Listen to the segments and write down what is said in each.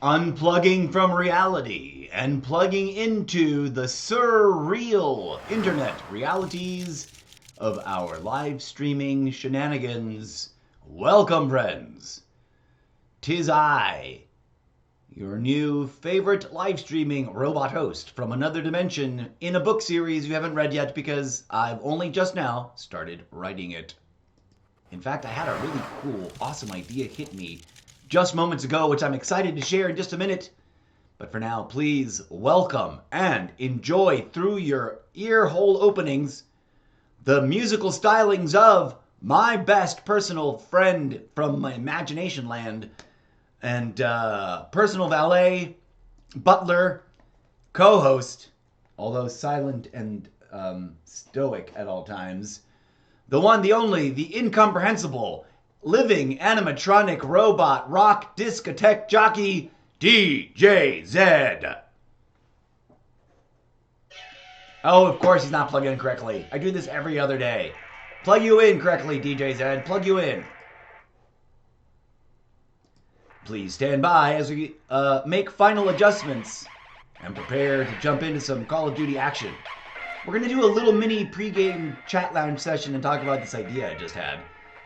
Unplugging from reality and plugging into the surreal internet realities of our live streaming shenanigans. Welcome, friends. 'Tis I, your new favorite live streaming robot host from another dimension in a book series you haven't read yet because I've only just now started writing it. In fact, I had a really cool, awesome idea hit me just moments ago, which I'm excited to share in just a minute. But for now, please welcome and enjoy through your ear hole openings the musical stylings of my best personal friend from my imagination land and personal valet, butler, co-host, although silent and stoic at all times, the one, the only, the incomprehensible, living animatronic robot rock discotheque jockey, DJ Zed. Oh, of course he's not plugged in correctly. I do this every other day. Plug you in correctly, DJ Zed. Plug you in. Please stand by as we make final adjustments and prepare to jump into some Call of Duty action. We're going to do a little mini pregame chat lounge session and talk about this idea I just had.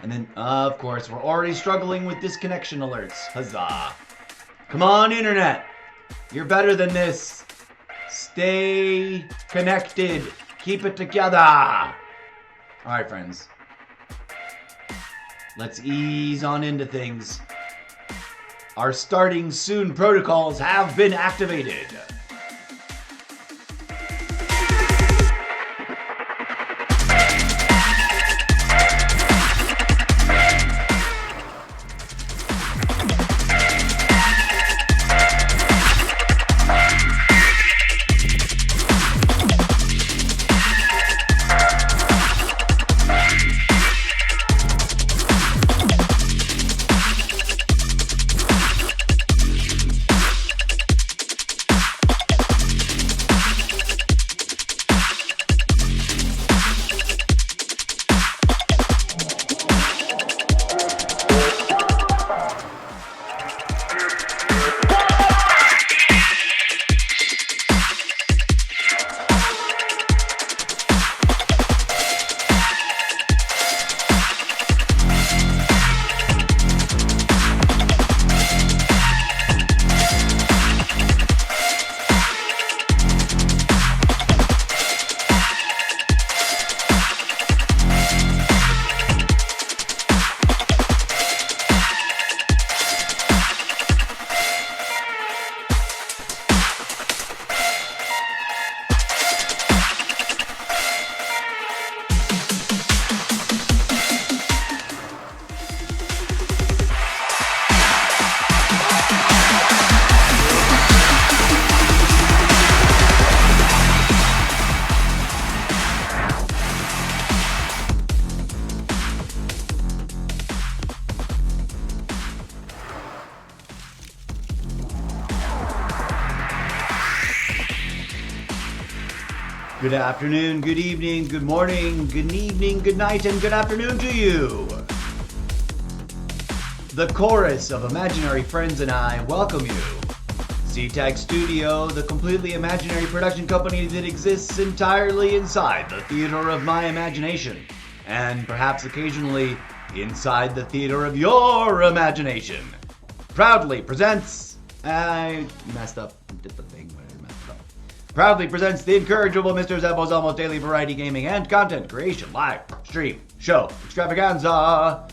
And then, of course, we're already struggling with disconnection alerts. Huzzah. Come on, Internet. You're better than this. Stay connected. Keep it together. All right, friends. Let's ease on into things. Our starting soon protocols have been activated. Good afternoon, good evening, good morning, good evening, good night, and good afternoon to you. The chorus of imaginary friends and I welcome you. C-Tech Studio, the completely imaginary production company that exists entirely inside the theater of my imagination, and perhaps occasionally inside the theater of your imagination, proudly presents... I messed up, did the thing where I messed up. Proudly presents the incorrigible Mr. Zeppo's almost daily variety gaming and content creation live stream show Extravaganza.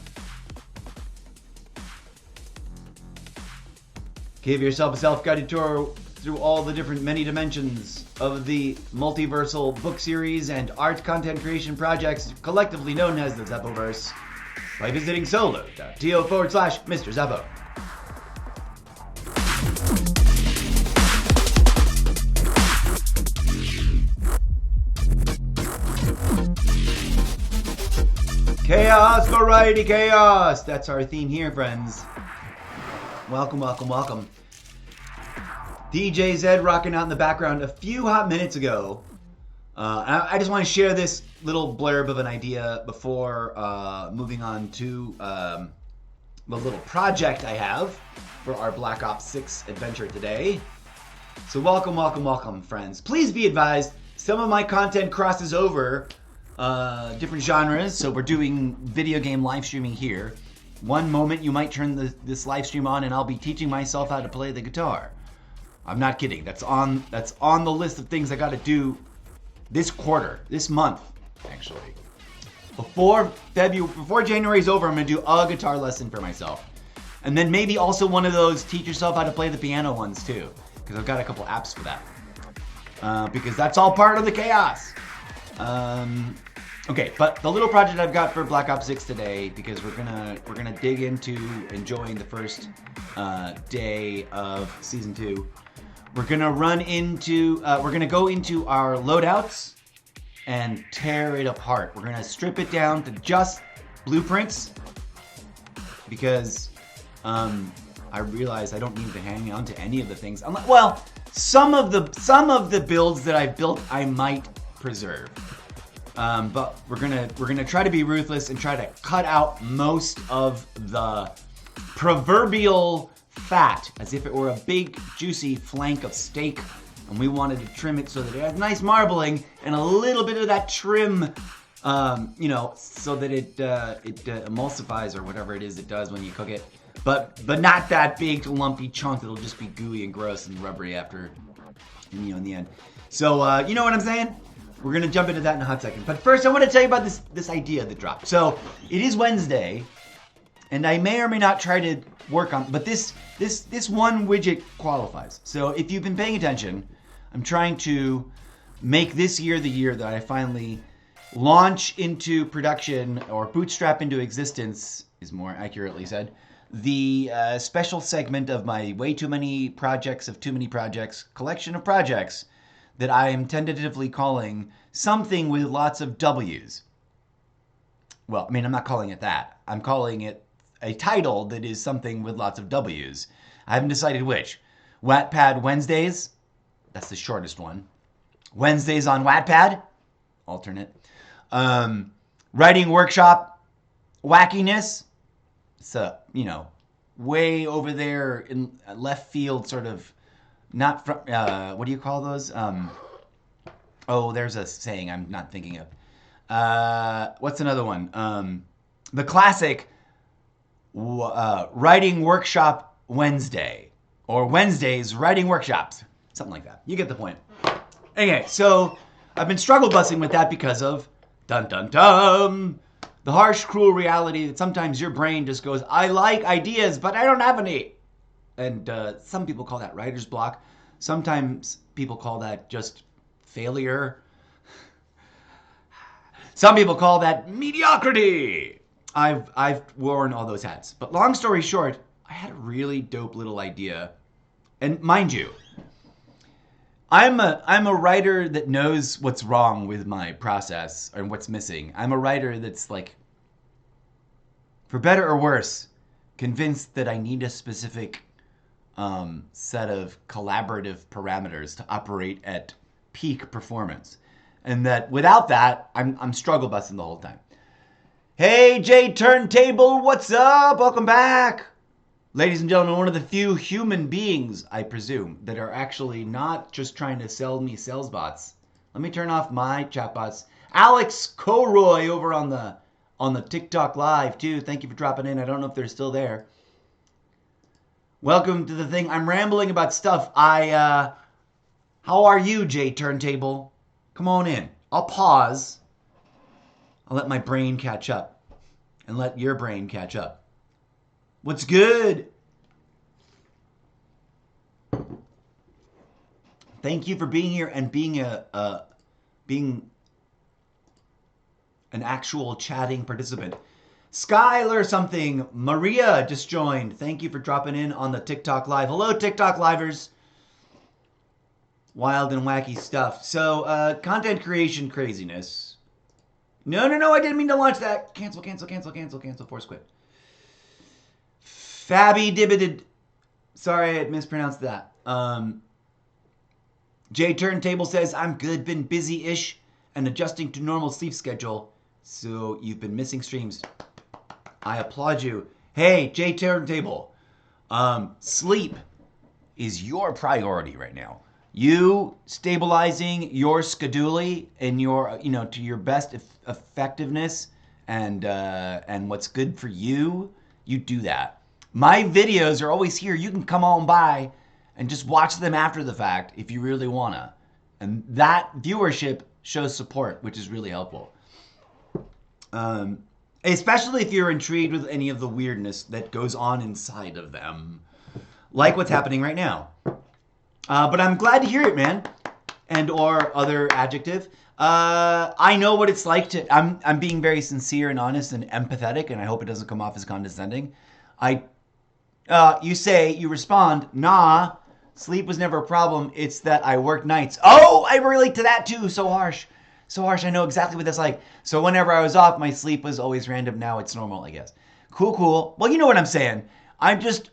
Give yourself a self-guided tour through all the different many dimensions of the multiversal book series and art content creation projects collectively known as the Zeppoverse by visiting solo.to/Mr. Zeppo. Chaos, variety, chaos! That's our theme here, friends. Welcome, welcome, welcome. DJ Zed rocking out in the background a few hot minutes ago. I just want to share this little blurb of an idea before moving on to the little project I have for our Black Ops 6 adventure today. So welcome, welcome, welcome, friends. Please be advised, some of my content crosses over different genres, so we're doing video game live streaming here. One moment you might turn this live stream on and I'll be teaching myself how to play the guitar. I'm not kidding. That's on the list of things I got to do this quarter, this month, actually. Before January's over, I'm going to do a guitar lesson for myself. And then maybe also one of those teach yourself how to play the piano ones too, because I've got a couple apps for that. Because that's all part of the chaos. Okay, but the little project I've got for Black Ops 6 today, because we're gonna dig into enjoying the first day of Season 2. We're gonna we're gonna go into our loadouts and tear it apart. We're gonna strip it down to just blueprints, because I realize I don't need to hang on to any of the things. Well, some of the builds that I've built I might preserve. But we're gonna try to be ruthless and try to cut out most of the proverbial fat, as if it were a big juicy flank of steak, and we wanted to trim it so that it has nice marbling and a little bit of that trim, so that it emulsifies or whatever it is it does when you cook it. But not that big lumpy chunk that'll just be gooey and gross and rubbery after, in the end. So you know what I'm saying? We're gonna jump into that in a hot second. But first, I want to tell you about this idea that dropped. So it is Wednesday, and I may or may not try to work on. But this one widget qualifies. So if you've been paying attention, I'm trying to make this year the year that I finally launch into production, or bootstrap into existence, is more accurately said, the special segment of my way too many projects of too many projects collection of projects that I am tentatively calling something with lots of W's. Well, I mean, I'm not calling it that. I'm calling it a title that is something with lots of W's. I haven't decided which. Wattpad Wednesdays, that's the shortest one. Wednesdays on Wattpad, alternate. Writing Workshop Wackiness, it's way over there in left field, sort of. Not from, what do you call those? There's a saying I'm not thinking of. What's another one? The classic Writing Workshop Wednesday, or Wednesdays Writing Workshops. Something like that. You get the point. Okay, so I've been struggle busing with that because of, dun dun dun, the harsh, cruel reality that sometimes your brain just goes, I like ideas, but I don't have any. And some people call that writer's block. Sometimes people call that just failure. Some people call that mediocrity. I've worn all those hats. But long story short, I had a really dope little idea. And mind you, I'm a writer that knows what's wrong with my process or what's missing. I'm a writer that's like, for better or worse, convinced that I need a specific set of collaborative parameters to operate at peak performance, and that without that, I'm struggle busting the whole time. Hey, Jay Turntable, what's up? Welcome back, ladies and gentlemen. One of the few human beings, I presume, that are actually not just trying to sell me sales bots. Let me turn off my chat bots. Alex Coroy over on the TikTok live too. Thank you for dropping in. I don't know if they're still there. Welcome to the thing. I'm rambling about stuff. How are you, Jay Turntable? Come on in. I'll pause. I'll let my brain catch up. And let your brain catch up. What's good? Thank you for being here and being an actual chatting participant. Skylar something, Maria just joined. Thank you for dropping in on the TikTok live. Hello, TikTok livers. Wild and wacky stuff. So, content creation craziness. No, I didn't mean to launch that. Cancel, force quit. Fabby Dibbided. Sorry, I mispronounced that. Jay Turntable says, I'm good, been busy-ish and adjusting to normal sleep schedule. So, you've been missing streams. I applaud you. Hey, J Turntable, sleep is your priority right now. You stabilizing your schedule and your, to your best effectiveness and what's good for you, you do that. My videos are always here. You can come on by and just watch them after the fact if you really wanna. And that viewership shows support, which is really helpful. Especially if you're intrigued with any of the weirdness that goes on inside of them. Like what's happening right now. But I'm glad to hear it, man. And or other adjective. I know what it's like to... I'm being very sincere and honest and empathetic, and I hope it doesn't come off as condescending. You respond, nah, sleep was never a problem. It's that I work nights. Oh, I relate to that too. So harsh. So harsh. I know exactly what that's like. So whenever I was off, my sleep was always random. Now it's normal, I guess. Cool. Well, you know what I'm saying. I'm just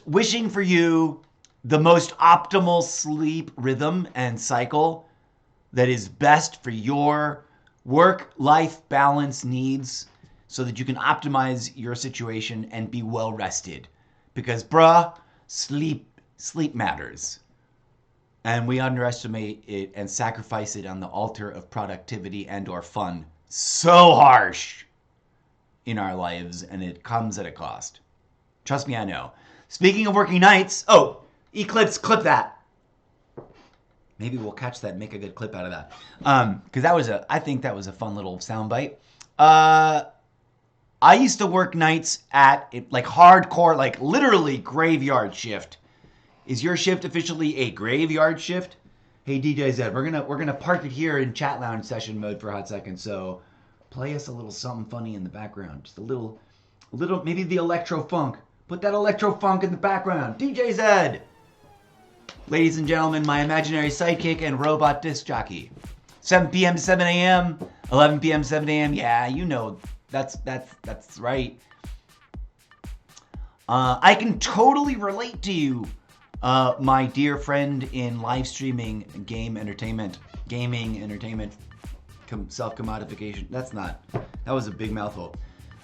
wishing for you the most optimal sleep rhythm and cycle that is best for your work-life balance needs so that you can optimize your situation and be well rested. Because, bruh, sleep matters. And we underestimate it and sacrifice it on the altar of productivity and or fun so harsh in our lives, and it comes at a cost. Trust me, I know. Speaking of working nights, Eclipse, clip that. Maybe we'll catch that and make a good clip out of that. Because I think that was a fun little soundbite. I used to work nights at like hardcore, like literally graveyard shift. Is your shift officially a graveyard shift? Hey DJ Zed, we're gonna park it here in chat lounge session mode for a hot second. So play us a little something funny in the background, just a little, maybe the electro funk. Put that electro funk in the background. DJ Zed, ladies and gentlemen, my imaginary sidekick and robot disc jockey. 7 p.m. to 7 a.m. 11 p.m. to 7 a.m. Yeah, you know that's right. I can totally relate to you. My dear friend in live streaming gaming entertainment, self-commodification. That was a big mouthful.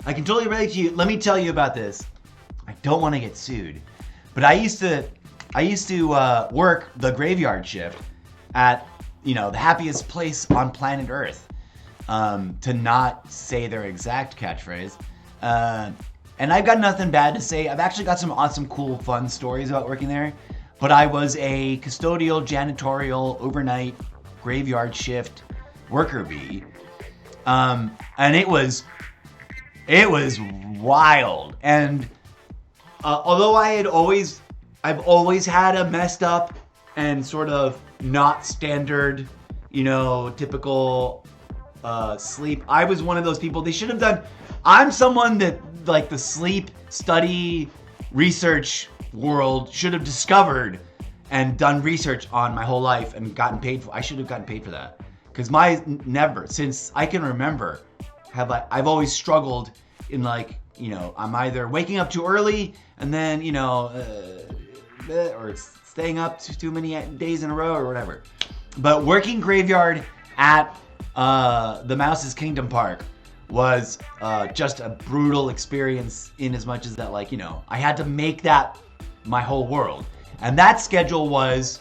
I can totally relate to you. Let me tell you about this. I don't want to get sued, but I used to work the graveyard shift at, the happiest place on planet Earth, to not say their exact catchphrase. And I've got nothing bad to say. I've actually got some awesome, cool, fun stories about working there. But I was a custodial, janitorial, overnight, graveyard shift worker bee. And it was wild. And although I've always had a messed up and sort of not standard, typical sleep. I was one of those people they should have done. I'm someone that, like, the sleep study research world should have discovered and done research on my whole life and gotten paid for. I should have gotten paid for that. Because since I can remember, I've always struggled in, like, I'm either waking up too early and then, or staying up too many days in a row or whatever. But working graveyard at the Mouse's Kingdom Park was just a brutal experience, in as much as that, like, I had to make that my whole world. And that schedule was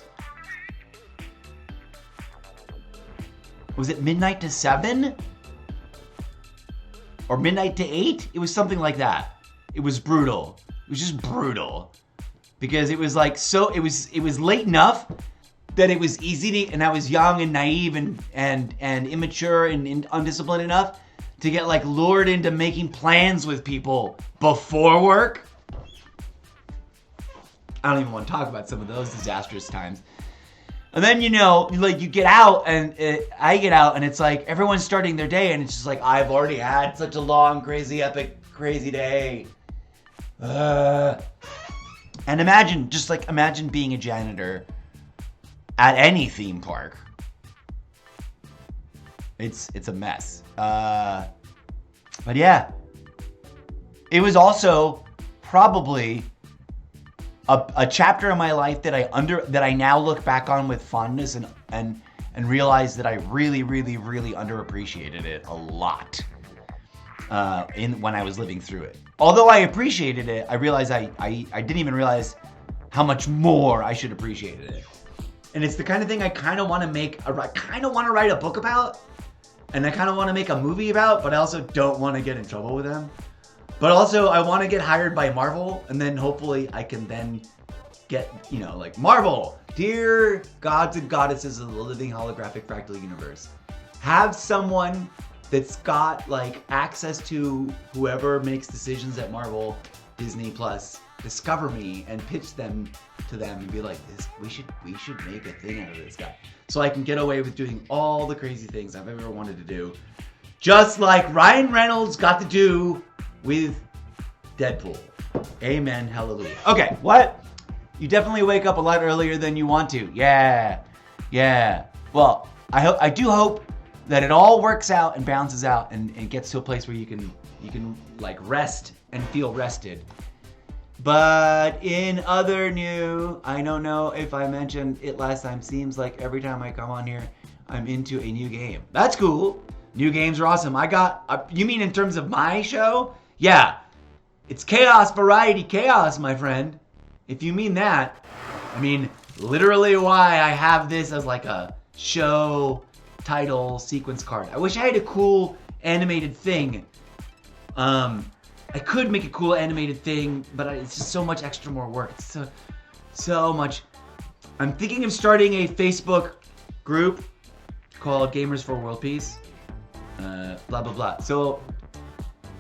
it midnight to 7? Or midnight to 8? It was something like that. It was brutal. It was just brutal. Because it was like, it was late enough that it was easy to, and I was young and naive and immature and undisciplined enough to get, like, lured into making plans with people before work. I don't even want to talk about some of those disastrous times. And then, like, you get out, and I get out, and it's like everyone's starting their day, and it's just like, I've already had such a long, crazy, epic, crazy day. And imagine being a janitor at any theme park. It's a mess. But yeah, it was also probably a chapter in my life that I now look back on with fondness and realize that I really, really, really underappreciated it a lot. when I was living through it. Although I appreciated it, I realized I didn't even realize how much more I should appreciate it. And it's the kind of thing I kind of want to write a book about, and I kind of want to make a movie about, but I also don't want to get in trouble with them. But also, I want to get hired by Marvel, and then hopefully I can then get, like, Marvel, dear gods and goddesses of the living holographic fractal universe, have someone that's got, like, access to whoever makes decisions at Marvel, Disney Plus, discover me and pitch them to them and be like, we should make a thing out of this guy. So I can get away with doing all the crazy things I've ever wanted to do. Just like Ryan Reynolds got to do with Deadpool. Amen. Hallelujah. Okay, what? You definitely wake up a lot earlier than you want to. Yeah. Well, I do hope that it all works out and balances out and gets to a place where you can like rest and feel rested. But in other new, I don't know if I mentioned it last time, seems like every time I come on here, I'm into a new game. That's cool. New games are awesome. You mean in terms of my show? Yeah. It's chaos, variety, chaos, my friend. If you mean that, I mean literally why I have this as like a show title sequence card. I wish I had a cool animated thing. I could make a cool animated thing, but it's just so much extra more work. It's so much. I'm thinking of starting a Facebook group called Gamers for World Peace. Blah, blah, blah. So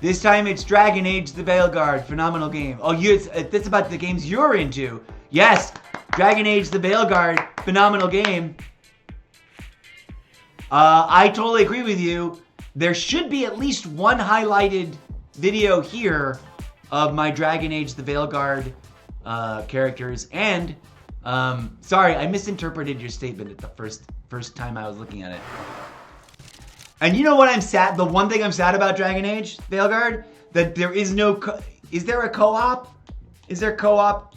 this time it's Dragon Age the Veilguard. Phenomenal game. Oh, it's about the games you're into. Yes, Dragon Age the Veilguard. Phenomenal game. I totally agree with you. There should be at least one highlighted video here of my Dragon Age the Veilguard characters. And sorry, I misinterpreted your statement at the first time I was looking at it. And you know what I'm sad? The one thing I'm sad about Dragon Age Veilguard, that there is no. Is there a co-op? Is there co-op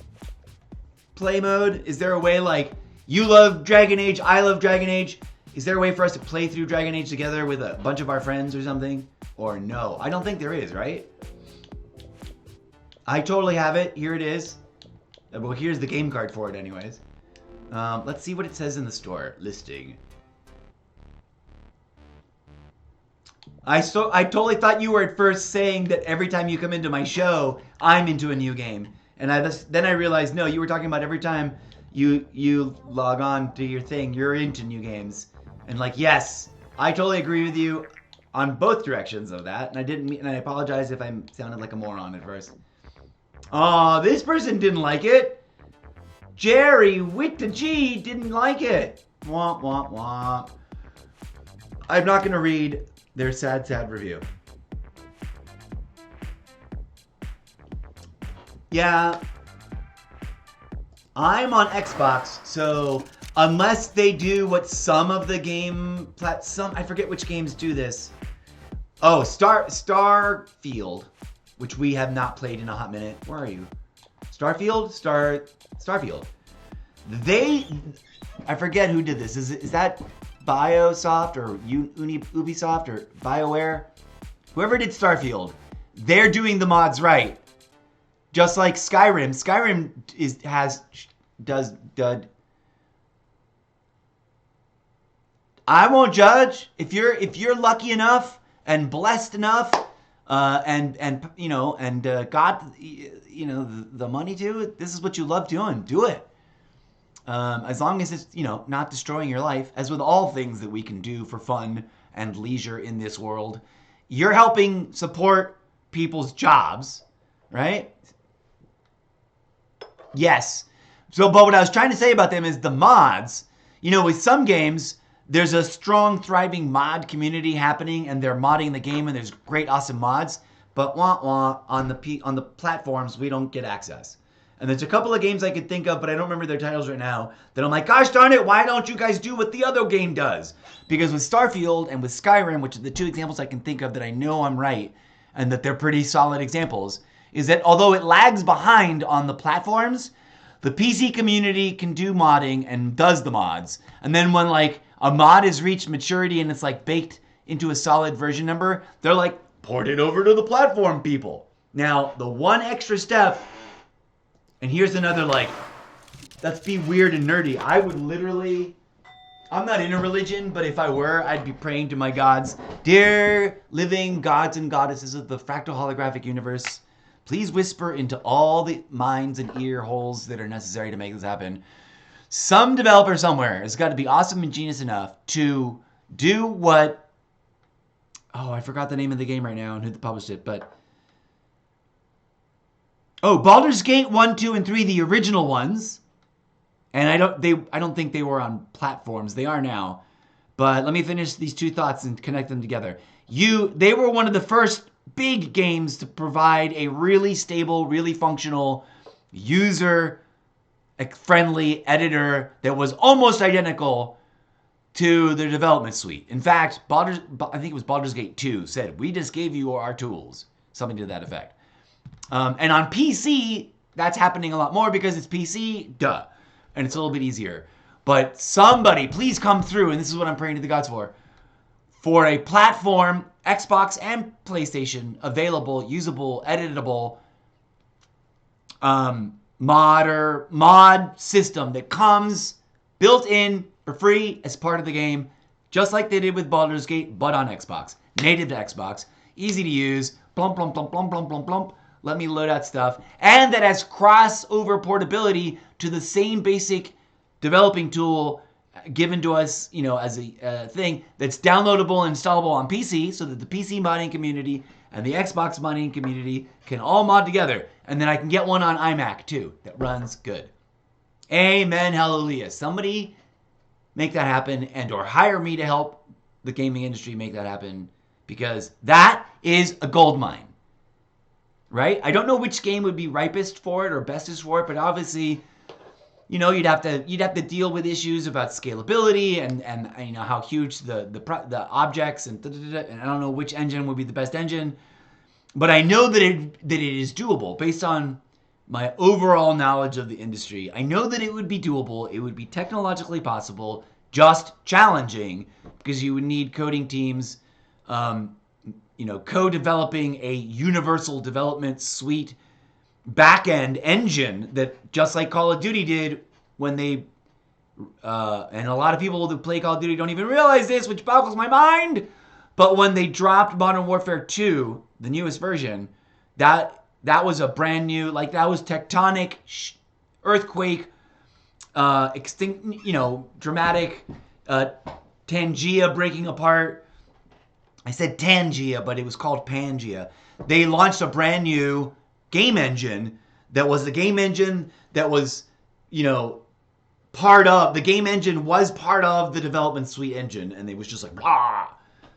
play mode? Is there a way like you love Dragon Age, I love Dragon Age? Is there a way for us to play through Dragon Age together with a bunch of our friends or something? Or no? I don't think there is, right? I totally have it. Here it is. Well, here's the game card for it anyways. Let's see what it says in the store. Listing. I totally thought you were at first saying that every time you come into my show, I'm into a new game. And then I realized, no, you were talking about every time you log on to your thing, you're into new games. And like, yes, I totally agree with you on both directions of that. And I apologize if I sounded like a moron at first. Oh, this person didn't like it. Jerry with the G didn't like it. Womp, womp, womp. I'm not going to read their sad review. Yeah. I'm on Xbox, so unless they do what some of the I forget which games do this. Oh, Starfield, which we have not played in a hot minute. Where are you? Starfield? Starfield. I forget who did this. Is that Biosoft or Ubisoft or BioWare? Whoever did Starfield, they're doing the mods right. Just like Skyrim. Skyrim does. I won't judge if you're lucky enough and blessed enough, and got the money to it. This is what you love doing. Do it. As long as it's not destroying your life. As with all things that we can do for fun and leisure in this world, you're helping support people's jobs, right? Yes. So, but what I was trying to say about them is the mods. With some games, there's a strong, thriving mod community happening, and they're modding the game, and there's great, awesome mods. But on the platforms, we don't get access. And there's a couple of games I could think of, but I don't remember their titles right now, that I'm like, gosh darn it, why don't you guys do what the other game does? Because with Starfield and with Skyrim, which are the two examples I can think of that I know I'm right, and that they're pretty solid examples, is that although it lags behind on the platforms, the PC community can do modding and does the mods. And then when like a mod has reached maturity and it's like baked into a solid version number, they're like port it over to the platform, people. Now, the one extra step, and here's another, like, let's be weird and nerdy. I would literally, I'm not in a religion, but if I were, I'd be praying to my gods. Dear living gods and goddesses of the fractal holographic universe, please whisper into all the minds and ear holes that are necessary to make this happen. Some developer somewhere has got to be awesome and genius enough to do what, oh, I forgot the name of the game right now and who published it, but, oh, Baldur's Gate 1, 2, and 3, the original ones. And I don't think they were on platforms. They are now. But let me finish these two thoughts and connect them together. They were one of the first big games to provide a really stable, really functional, user-friendly editor that was almost identical to their development suite. In fact, I think it was Baldur's Gate 2 said, "We just gave you our tools." Something to that effect. And on PC, that's happening a lot more because it's PC, duh. And it's a little bit easier. But somebody, please come through, and this is what I'm praying to the gods for a platform, Xbox and PlayStation, available, usable, editable, mod system that comes built in for free as part of the game, just like they did with Baldur's Gate, but on Xbox. Native to Xbox, easy to use, plump, plump, plump, plump, plump, plump, plump. Let me load out stuff. And that has crossover portability to the same basic developing tool given to us, you know, as a thing that's downloadable and installable on PC so that the PC modding community and the Xbox modding community can all mod together. And then I can get one on iMac too that runs good. Amen, hallelujah. Somebody make that happen and or hire me to help the gaming industry make that happen because that is a gold mine. Right? I don't know which game would be ripest for it or bestest for it, but obviously, you know, you'd have to deal with issues about scalability and you know how huge the objects and and I don't know which engine would be the best engine, but I know that it is doable based on my overall knowledge of the industry. I know that it would be doable. It would be technologically possible, just challenging because you would need coding teams. You know, co-developing a universal development suite back-end engine that just like Call of Duty did when they, and a lot of people who play Call of Duty don't even realize this, which boggles my mind, but when they dropped Modern Warfare 2, the newest version, that was a brand new, like that was tectonic, earthquake, you know, dramatic, Tangia breaking apart. I said Tangia, but it was called Pangea. They launched a brand new game engine that was the game engine that was, you know, the game engine was part of the development suite engine, and it was just like, blah.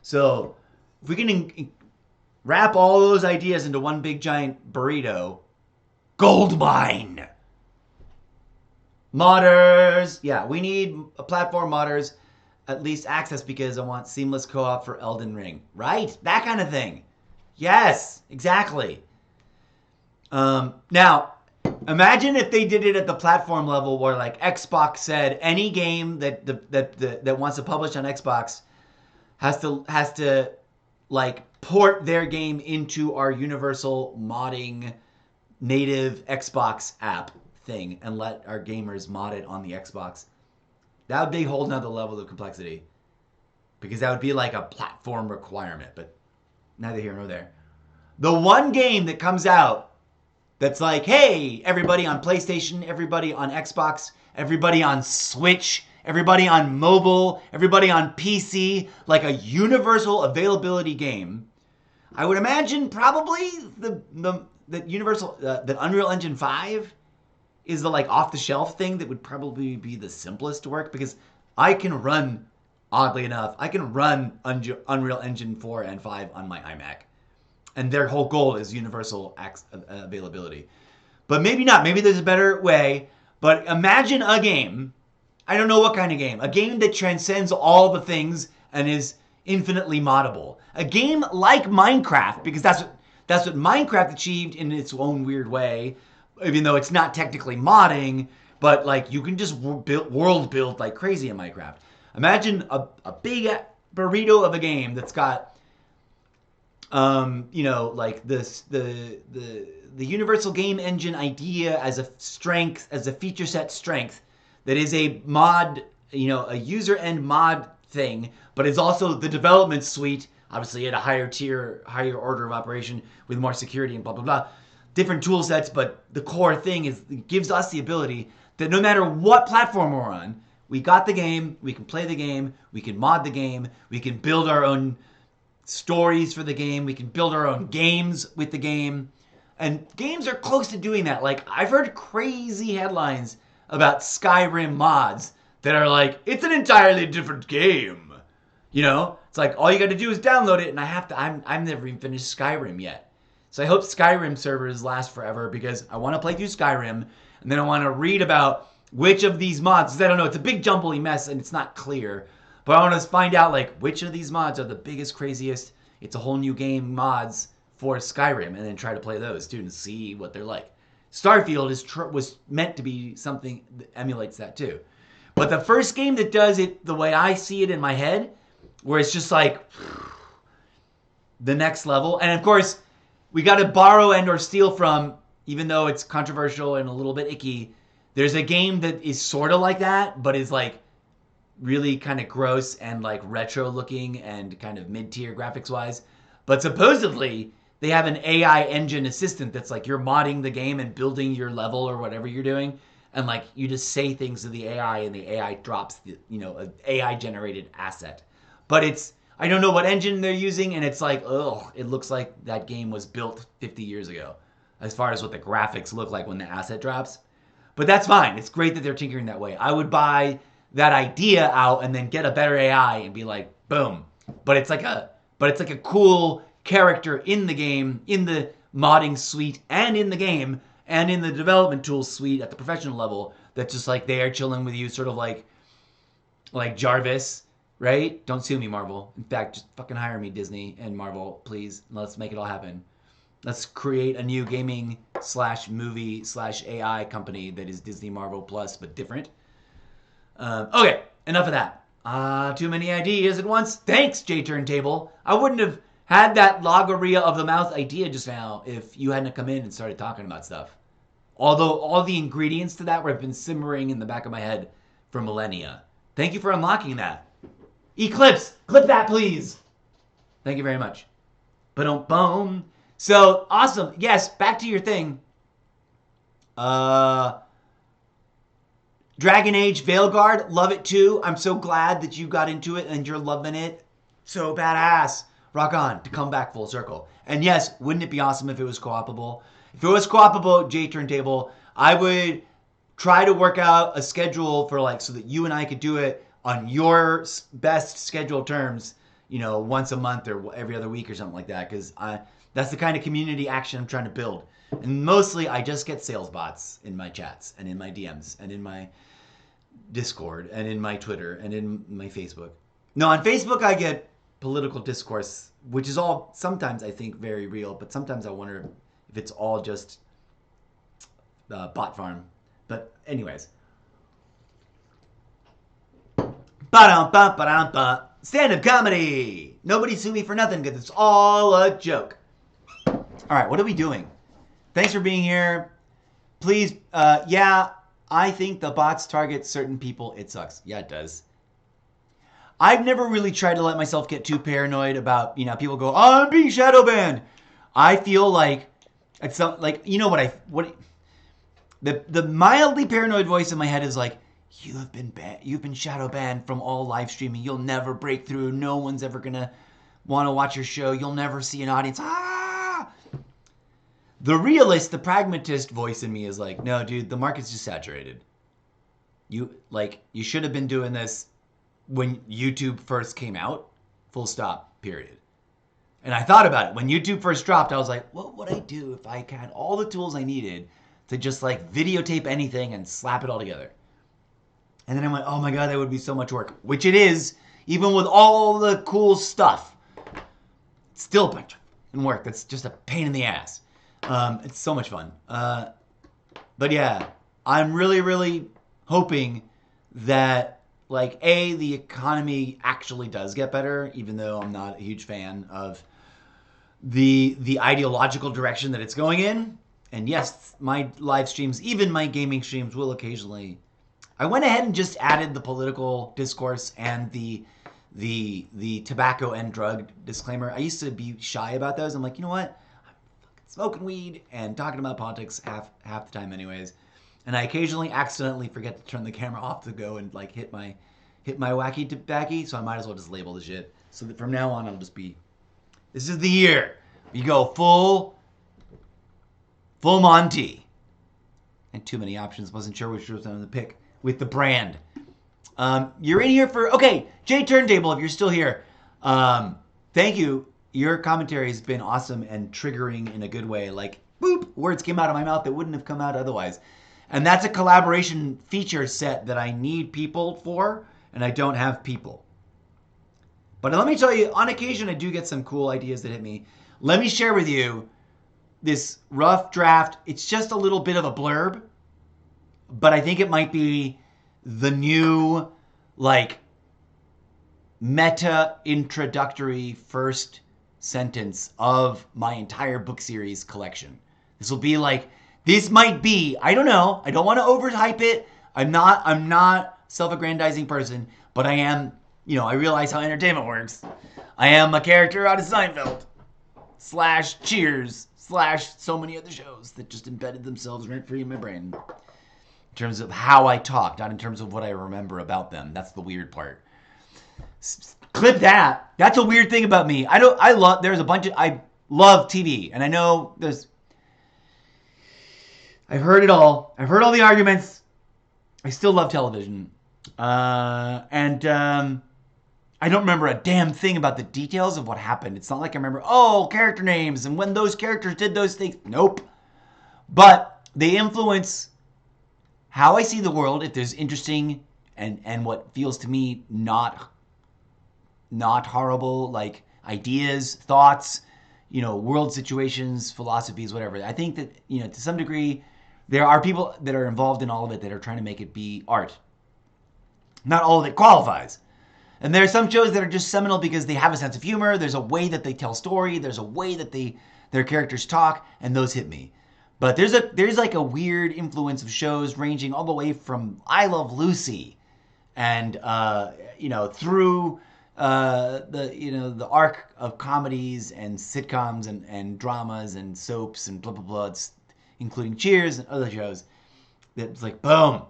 So if we can wrap all those ideas into one big giant burrito, gold mine. Modders. Yeah, we need a platform modders. At least access because I want seamless co-op for Elden Ring. Right? That kind of thing. Yes, exactly. Now, imagine if they did it at the platform level where like Xbox said any game that wants to publish on Xbox has to like port their game into our universal modding native Xbox app thing and let our gamers mod it on the Xbox. That would be a whole nother level of complexity because that would be like a platform requirement, but neither here nor there. The one game that comes out that's like, hey, everybody on PlayStation, everybody on Xbox, everybody on Switch, everybody on mobile, everybody on PC, like a universal availability game. I would imagine probably the Unreal Engine 5 is the like off-the-shelf thing that would probably be the simplest to work because I can run, oddly enough, I can run Unreal Engine 4 and 5 on my iMac. And their whole goal is universal availability. But maybe not. Maybe there's a better way. But imagine a game, I don't know what kind of game, a game that transcends all the things and is infinitely moddable. A game like Minecraft, because that's what Minecraft achieved in its own weird way, even though it's not technically modding, but like you can just world build like crazy in Minecraft. Imagine a big burrito of a game that's got you know, like the universal game engine idea as a strength, as a feature set strength that is a mod, you know, a user end mod thing, but it's also the development suite, obviously at a higher tier, higher order of operation with more security and blah blah blah, different tool sets. But the core thing is it gives us the ability that no matter what platform we're on, we got the game, we can play the game, we can mod the game, we can build our own stories for the game, we can build our own games with the game. And games are close to doing that. Like, I've heard crazy headlines about Skyrim mods that are like, it's an entirely different game. You know? It's like, all you got to do is download it, and I've never even finished Skyrim yet. So I hope Skyrim servers last forever, because I want to play through Skyrim, and then I want to read about which of these mods, because I don't know, it's a big jumbly mess, and it's not clear. But I want to find out, like, which of these mods are the biggest, craziest, it's a whole new game mods for Skyrim, and then try to play those too and see what they're like. Starfield was meant to be something that emulates that too. But the first game that does it the way I see it in my head, where it's just like the next level, and of course we got to borrow and or steal from, even though it's controversial and a little bit icky, there's a game that is sort of like that, but is like really kind of gross and like retro looking and kind of mid-tier graphics wise. But supposedly they have an AI engine assistant that's like you're modding the game and building your level or whatever you're doing, and like you just say things to the AI and the AI drops the, you know, an AI generated asset. But it's, I don't know what engine they're using, and it's like, ugh, it looks like that game was built 50 years ago as far as what the graphics look like when the asset drops. But that's fine. It's great that they're tinkering that way. I would buy that idea out and then get a better AI and be like, boom. But it's like a cool character in the game, in the modding suite, and in the game, and in the development tools suite at the professional level, that's just like they are chilling with you, sort of like Jarvis, right? Don't sue me, Marvel. In fact, just fucking hire me, Disney and Marvel, please. Let's make it all happen. Let's create a new gaming / movie / AI company that is Disney Marvel Plus, but different. Okay, enough of that. Too many ideas at once. Thanks, J Turntable. I wouldn't have had that logorrhea of the mouth idea just now if you hadn't come in and started talking about stuff. Although all the ingredients to that have been simmering in the back of my head for millennia. Thank you for unlocking that. Eclipse, clip that, please. Thank you very much. Ba-dum-bum. So, awesome. Yes, back to your thing. Dragon Age Veilguard, love it too. I'm so glad that you got into it and you're loving it. So badass. Rock on, to come back full circle. And yes, wouldn't it be awesome if it was co-opable? If it was co-opable, J Turntable, I would try to work out a schedule for like, so that you and I could do it on your best scheduled terms, you know, once a month or every other week or something like that. Because that's the kind of community action I'm trying to build. And mostly I just get sales bots in my chats and in my DMs and in my Discord and in my Twitter and in my Facebook. No, on Facebook I get political discourse, which is all sometimes I think very real, but sometimes I wonder if it's all just bot farm. But anyways. Stand-up comedy. Nobody sue me for nothing because it's all a joke. All right, what are we doing? Thanks for being here. Please, yeah, I think the bots target certain people. It sucks. Yeah, it does. I've never really tried to let myself get too paranoid about, you know, people go, oh, I'm being shadow banned. I feel like it's like, you know the mildly paranoid voice in my head is like, you've been shadow banned from all live streaming. You'll never break through. No one's ever gonna want to watch your show. You'll never see an audience. Ah! The realist, the pragmatist voice in me is like, no, dude, the market's just saturated. You should have been doing this when YouTube first came out, full stop, period. And I thought about it. When YouTube first dropped, I was like, what would I do if I had all the tools I needed to just like videotape anything and slap it all together? And then I went, oh my God, that would be so much work, which it is, even with all the cool stuff. It's still a bunch of work. That's just a pain in the ass. It's so much fun. But yeah, I'm really, really hoping that like, the economy actually does get better, even though I'm not a huge fan of the ideological direction that it's going in. And yes, my live streams, even my gaming streams, will occasionally. I went ahead and just added the political discourse and the tobacco and drug disclaimer. I used to be shy about those. I'm like, you know what? I'm fucking smoking weed and talking about politics half the time, anyways. And I occasionally accidentally forget to turn the camera off to go and like hit my wacky tobacco. So I might as well just label the shit. So that from now on, I'll just be. This is the year you go full Monty. And too many options. Wasn't sure which was on the pick with the brand. You're in here for, okay, Jay Turntable, if you're still here, thank you. Your commentary has been awesome and triggering in a good way. Like, boop, words came out of my mouth that wouldn't have come out otherwise. And that's a collaboration feature set that I need people for, and I don't have people. But let me tell you, on occasion, I do get some cool ideas that hit me. Let me share with you this rough draft. It's just a little bit of a blurb, but I think it might be the new, like, meta introductory first sentence of my entire book series collection. This will be like, this might be, I don't know, I don't want to overhype it. I'm not self-aggrandizing person, but I am, you know, I realize how entertainment works. I am a character out of Seinfeld / Cheers / so many other shows that just embedded themselves rent-free in my brain. In terms of how I talk, not in terms of what I remember about them. That's the weird part. Clip that. That's a weird thing about me. I love TV, and I know I've heard it all. I've heard all the arguments. I still love television. I don't remember a damn thing about the details of what happened. It's not like I remember, character names and when those characters did those things. Nope. But they influence how I see the world, if there's interesting and what feels to me not horrible, like ideas, thoughts, you know, world situations, philosophies, whatever. I think that, you know, to some degree, there are people that are involved in all of it that are trying to make it be art. Not all of it qualifies. And there are some shows that are just seminal because they have a sense of humor. There's a way that they tell story. There's a way that their characters talk, and those hit me. But there's like a weird influence of shows ranging all the way from I Love Lucy, and you know, through the arc of comedies and sitcoms and dramas and soaps and blah blah blah, including Cheers and other shows. That's like boom.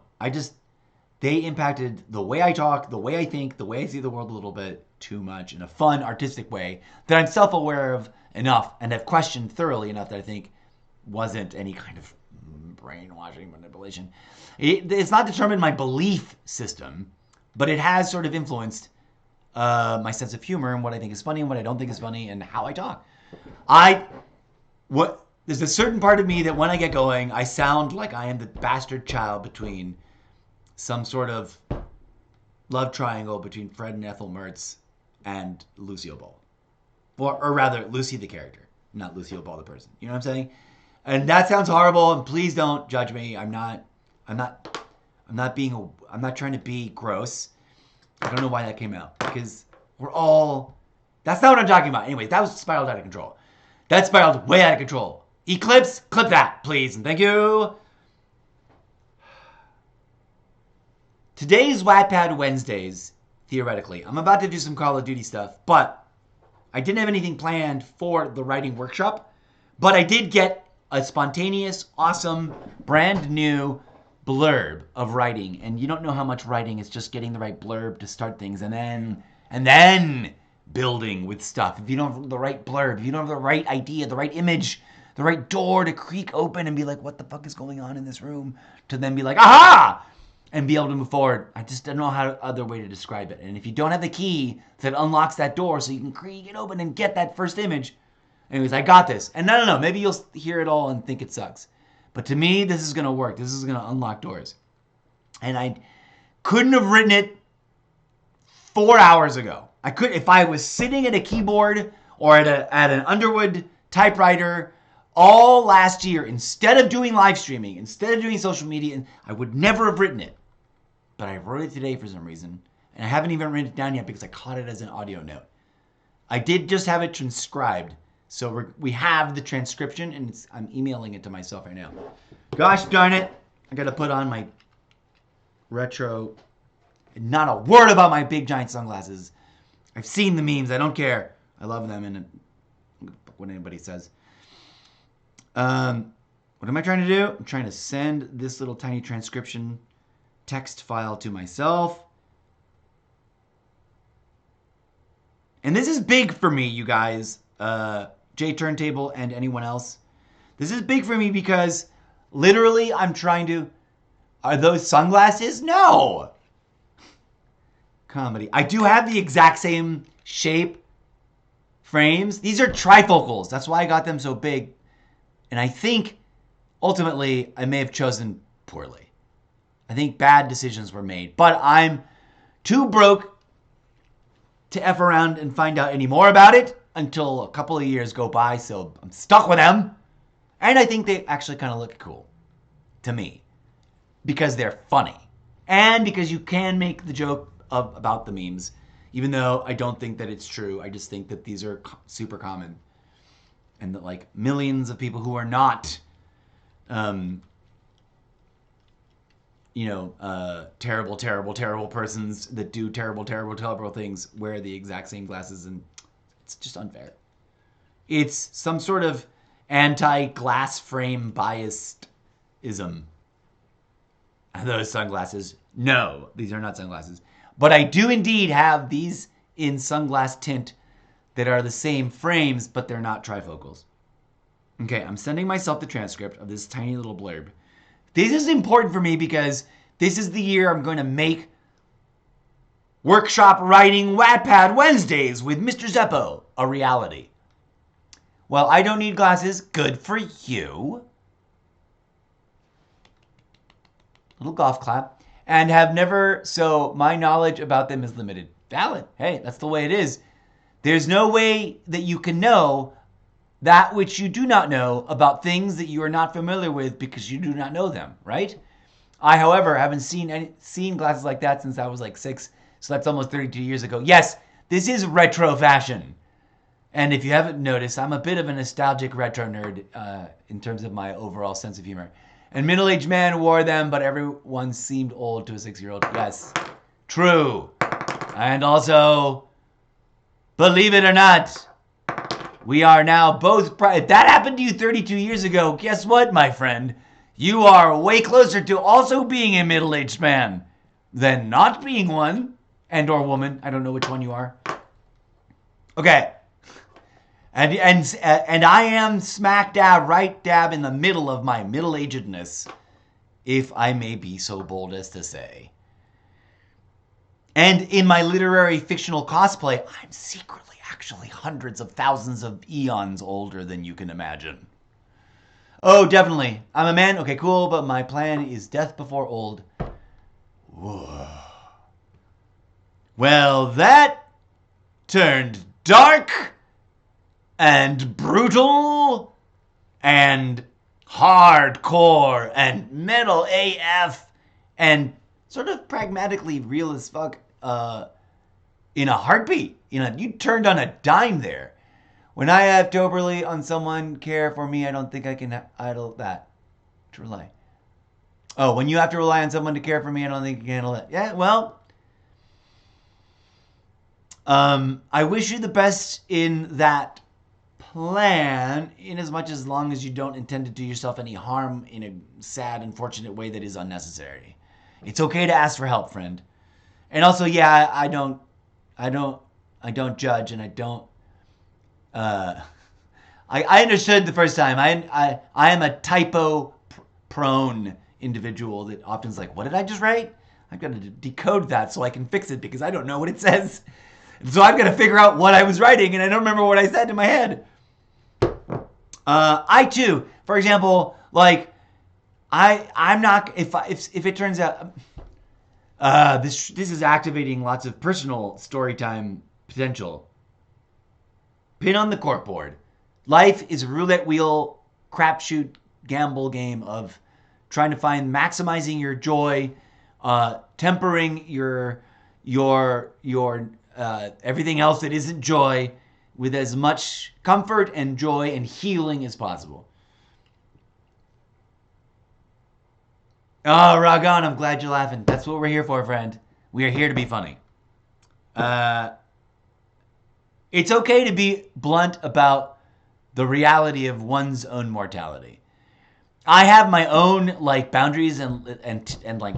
They impacted the way I talk, the way I think, the way I see the world a little bit too much in a fun, artistic way that I'm self-aware of enough and have questioned thoroughly enough that I think wasn't any kind of brainwashing manipulation. It's not determined my belief system, but it has sort of influenced my sense of humor and what I think is funny and what I don't think is funny and how I talk. There's a certain part of me that when I get going, I sound like I am the bastard child between some sort of love triangle between Fred and Ethel Mertz and Lucille Ball. Or rather, Lucy the character, not Lucille Ball the person. You know what I'm saying? And that sounds horrible, and please don't judge me. I'm not trying to be gross. I don't know why that came out. Because that's not what I'm talking about. Anyway, that was spiraled out of control. That spiraled way out of control. Eclipse, clip that, please, and thank you. Today's Wattpad Wednesdays, theoretically. I'm about to do some Call of Duty stuff, but I didn't have anything planned for the writing workshop. But I did get a spontaneous, awesome, brand new blurb of writing. And you don't know how much writing is just getting the right blurb to start things and then building with stuff. If you don't have the right blurb, if you don't have the right idea, the right image, the right door to creak open and be like, what the fuck is going on in this room? To then be like, aha! And be able to move forward. I just don't know how other way to describe it. And if you don't have the key that unlocks that door so you can creak it open and get that first image, anyways, I got this. And no, maybe you'll hear it all and think it sucks. But to me, this is going to work. This is going to unlock doors. And I couldn't have written it 4 hours ago. I could, if I was sitting at a keyboard or at an Underwood typewriter all last year, instead of doing live streaming, instead of doing social media, I would never have written it. But I wrote it today for some reason. And I haven't even written it down yet because I caught it as an audio note. I did just have it transcribed. So we have the transcription, and I'm emailing it to myself right now. Gosh darn it. I got to put on my retro. Not a word about my big giant sunglasses. I've seen the memes. I don't care. I love them, and what anybody says. What am I trying to do? I'm trying to send this little tiny transcription text file to myself. And this is big for me, you guys. J Turntable and anyone else. This is big for me because literally I'm trying to... Are those sunglasses? No! Comedy. I do have the exact same shape frames. These are trifocals. That's why I got them so big. And I think, ultimately, I may have chosen poorly. I think bad decisions were made. But I'm too broke to F around and find out any more about it until a couple of years go by, so I'm stuck with them. And I think they actually kind of look cool to me because they're funny. And because you can make the joke about the memes, even though I don't think that it's true. I just think that these are super common. And that like millions of people who are not, terrible, terrible, terrible persons that do terrible, terrible, terrible things wear the exact same glasses, and it's just unfair. It's some sort of anti-glass frame biased-ism. Are those sunglasses? No, these are not sunglasses. But I do indeed have these in sunglass tint that are the same frames, but they're not trifocals. Okay, I'm sending myself the transcript of this tiny little blurb. This is important for me because this is the year I'm going to make Workshop Writing Wattpad Wednesdays with Mr. Zeppo a reality. Well, I don't need glasses. Good for you. Little golf clap. And have never, so my knowledge about them is limited. Valid. Hey, that's the way it is. There's no way that you can know that which you do not know about things that you are not familiar with because you do not know them, right? I, however, haven't seen glasses like that since I was like 6, so that's almost 32 years ago. Yes, this is retro fashion. And if you haven't noticed, I'm a bit of a nostalgic retro nerd in terms of my overall sense of humor. And middle-aged man wore them, but everyone seemed old to a 6-year-old. Yes, true. And also, believe it or not, we are now both... If that happened to you 32 years ago, guess what, my friend? You are way closer to also being a middle-aged man than not being one, and or woman. I don't know which one you are. Okay. And I am smack dab, right dab in the middle of my middle-agedness, if I may be so bold as to say. And in my literary fictional cosplay, I'm secretly actually hundreds of thousands of eons older than you can imagine. Oh, definitely. I'm a man. Okay, cool. But my plan is death before old. Whoa. Well, that turned dark and brutal and hardcore and metal AF and sort of pragmatically real as fuck in a heartbeat. You turned on a dime there. When I have to overly on someone care for me, I don't think I can idle that. To rely. Oh, when you have to rely on someone to care for me, I don't think you can handle it. Yeah, well, I wish you the best in that plan, in as much as long as you don't intend to do yourself any harm in a sad, unfortunate way that is unnecessary. It's okay to ask for help, friend. And also, yeah, I don't judge, and I don't. I understood the first time. I am a typo-prone individual that often is like, what did I just write? I've got to decode that so I can fix it because I don't know what it says. And so I've got to figure out what I was writing, and I don't remember what I said in my head. I too, for example, like I'm not if it turns out this is activating lots of personal story time potential. Pin on the corkboard. Life is a roulette wheel, crapshoot, gamble game of trying to find maximizing your joy, tempering your everything else that isn't joy, with as much comfort and joy and healing as possible. Oh, Ragon, I'm glad you're laughing. That's what we're here for, friend. We are here to be funny. It's okay to be blunt about the reality of one's own mortality. I have my own like boundaries and like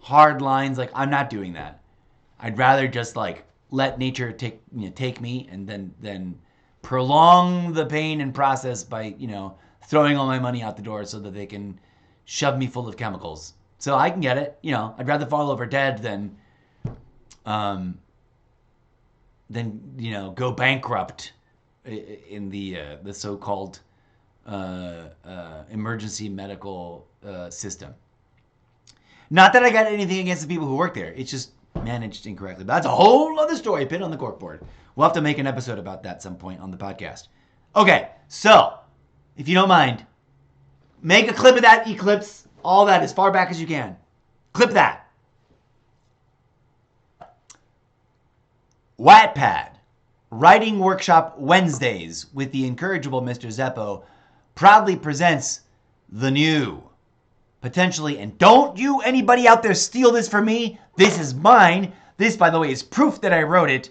hard lines. Like, I'm not doing that. I'd rather just like let nature take me and then prolong the pain and process by throwing all my money out the door so that they can shove me full of chemicals. So I can get it. I'd rather fall over dead than go bankrupt in the so-called emergency medical system. Not that I got anything against the people who work there. It's just managed incorrectly. But that's a whole other story. Pin on the corkboard. We'll have to make an episode about that some point on the podcast. Okay, so if you don't mind, make a clip of that eclipse. All that as far back as you can. Clip that. Wattpad. Writing Workshop Wednesdays with the incorrigible Mr. Zeppo proudly presents the new, potentially, and don't you anybody out there steal this from me. This is mine. This, by the way, is proof that I wrote it.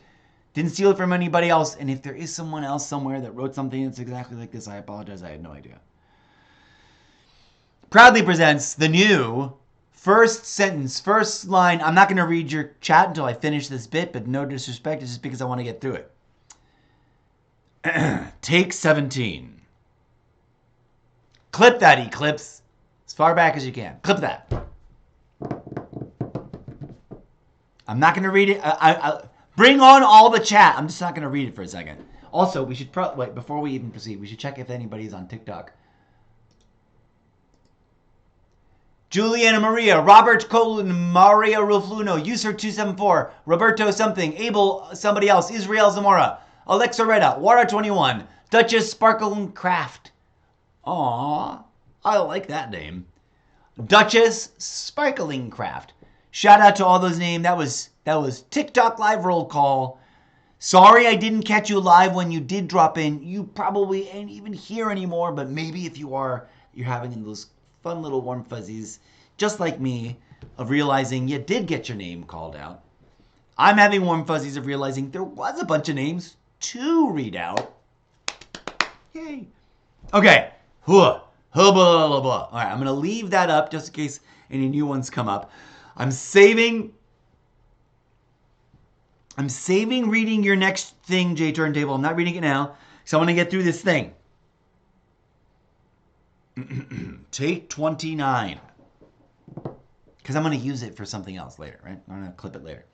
Didn't steal it from anybody else. And if there is someone else somewhere that wrote something that's exactly like this, I apologize. I had no idea. Proudly presents the new first sentence, first line. I'm not going to read your chat until I finish this bit, but no disrespect. It's just because I want to get through it. Take 17. Clip that eclipse as far back as you can. Clip that. I'm not going to read it. Bring on all the chat. I'm just not going to read it for a second. Also, we should wait before we even proceed. We should check if anybody's on TikTok. Juliana Maria, Robert Colin, Maria Rufluno, User274, Roberto something, Abel somebody else, Israel Zamora, Alexa Reda, Water21, Duchess Sparkle Craft. Aww, I like that name. Duchess Sparkling Craft. Shout out to all those names. That was TikTok live roll call. Sorry I didn't catch you live when you did drop in. You probably ain't even here anymore, but maybe if you are, you're having those fun little warm fuzzies, just like me, of realizing you did get your name called out. I'm having warm fuzzies of realizing there was a bunch of names to read out. Yay. Okay. All right, I'm going to leave that up just in case any new ones come up. I'm saving reading your next thing, J Turntable. I'm not reading it now, so I want to get through this thing. Take 29. Because I'm going to use it for something else later, right? I'm going to clip it later.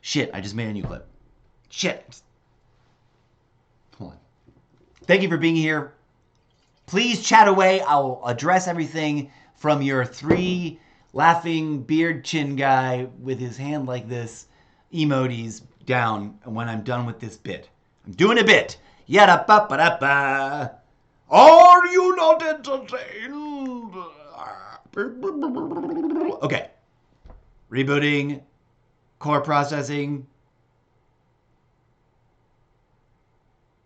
Shit, I just made a new clip. Shit. Hold on. Thank you for being here. Please chat away. I'll address everything from your 3 laughing beard chin guy with his hand like this emojis down when I'm done with this bit. I'm doing a bit. Yada ba ba da ba. Are you not entertained? Okay. Rebooting. Core processing.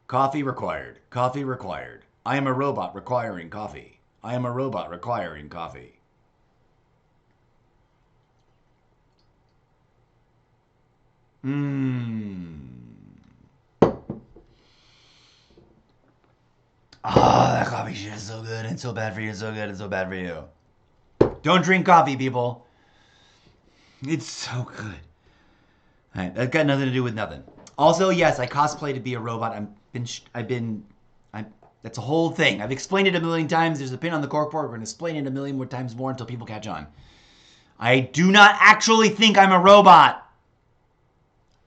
Coffee required. Coffee required. I am a robot requiring coffee. I am a robot requiring coffee. Ah, that coffee shit is so good and so bad for you. So good and so bad for you. Don't drink coffee, people. It's so good. All right, that's got nothing to do with nothing. Also, yes, I cosplay to be a robot. That's a whole thing. I've explained it a million times. There's a pin on the corkboard. We're going to explain it a million more times more until people catch on. I do not actually think I'm a robot.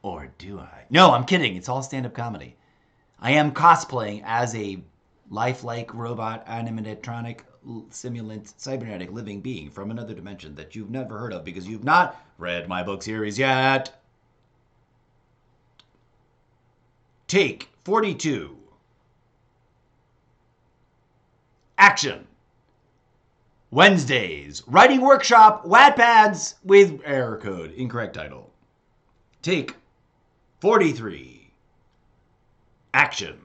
Or do I? No, I'm kidding. It's all stand-up comedy. I am cosplaying as a lifelike robot, animatronic, simulant, cybernetic living being from another dimension that you've never heard of because you've not read my book series yet. Take 42. Action. Wednesdays. Writing workshop. Wattpads with error code. Incorrect title. Take 43. action.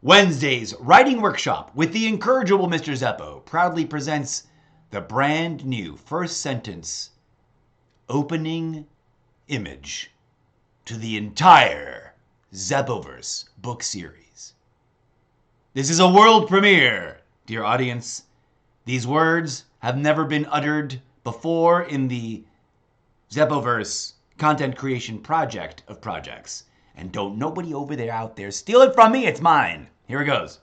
Wednesday's writing workshop with the incorrigible Mr. Zeppo proudly presents the brand new first sentence opening image to the entire Zeppoverse book series. This is a world premiere, dear audience. These words have never been uttered before in the Zeppoverse content creation project of projects. And don't nobody over there out there steal it from me, it's mine. Here it goes.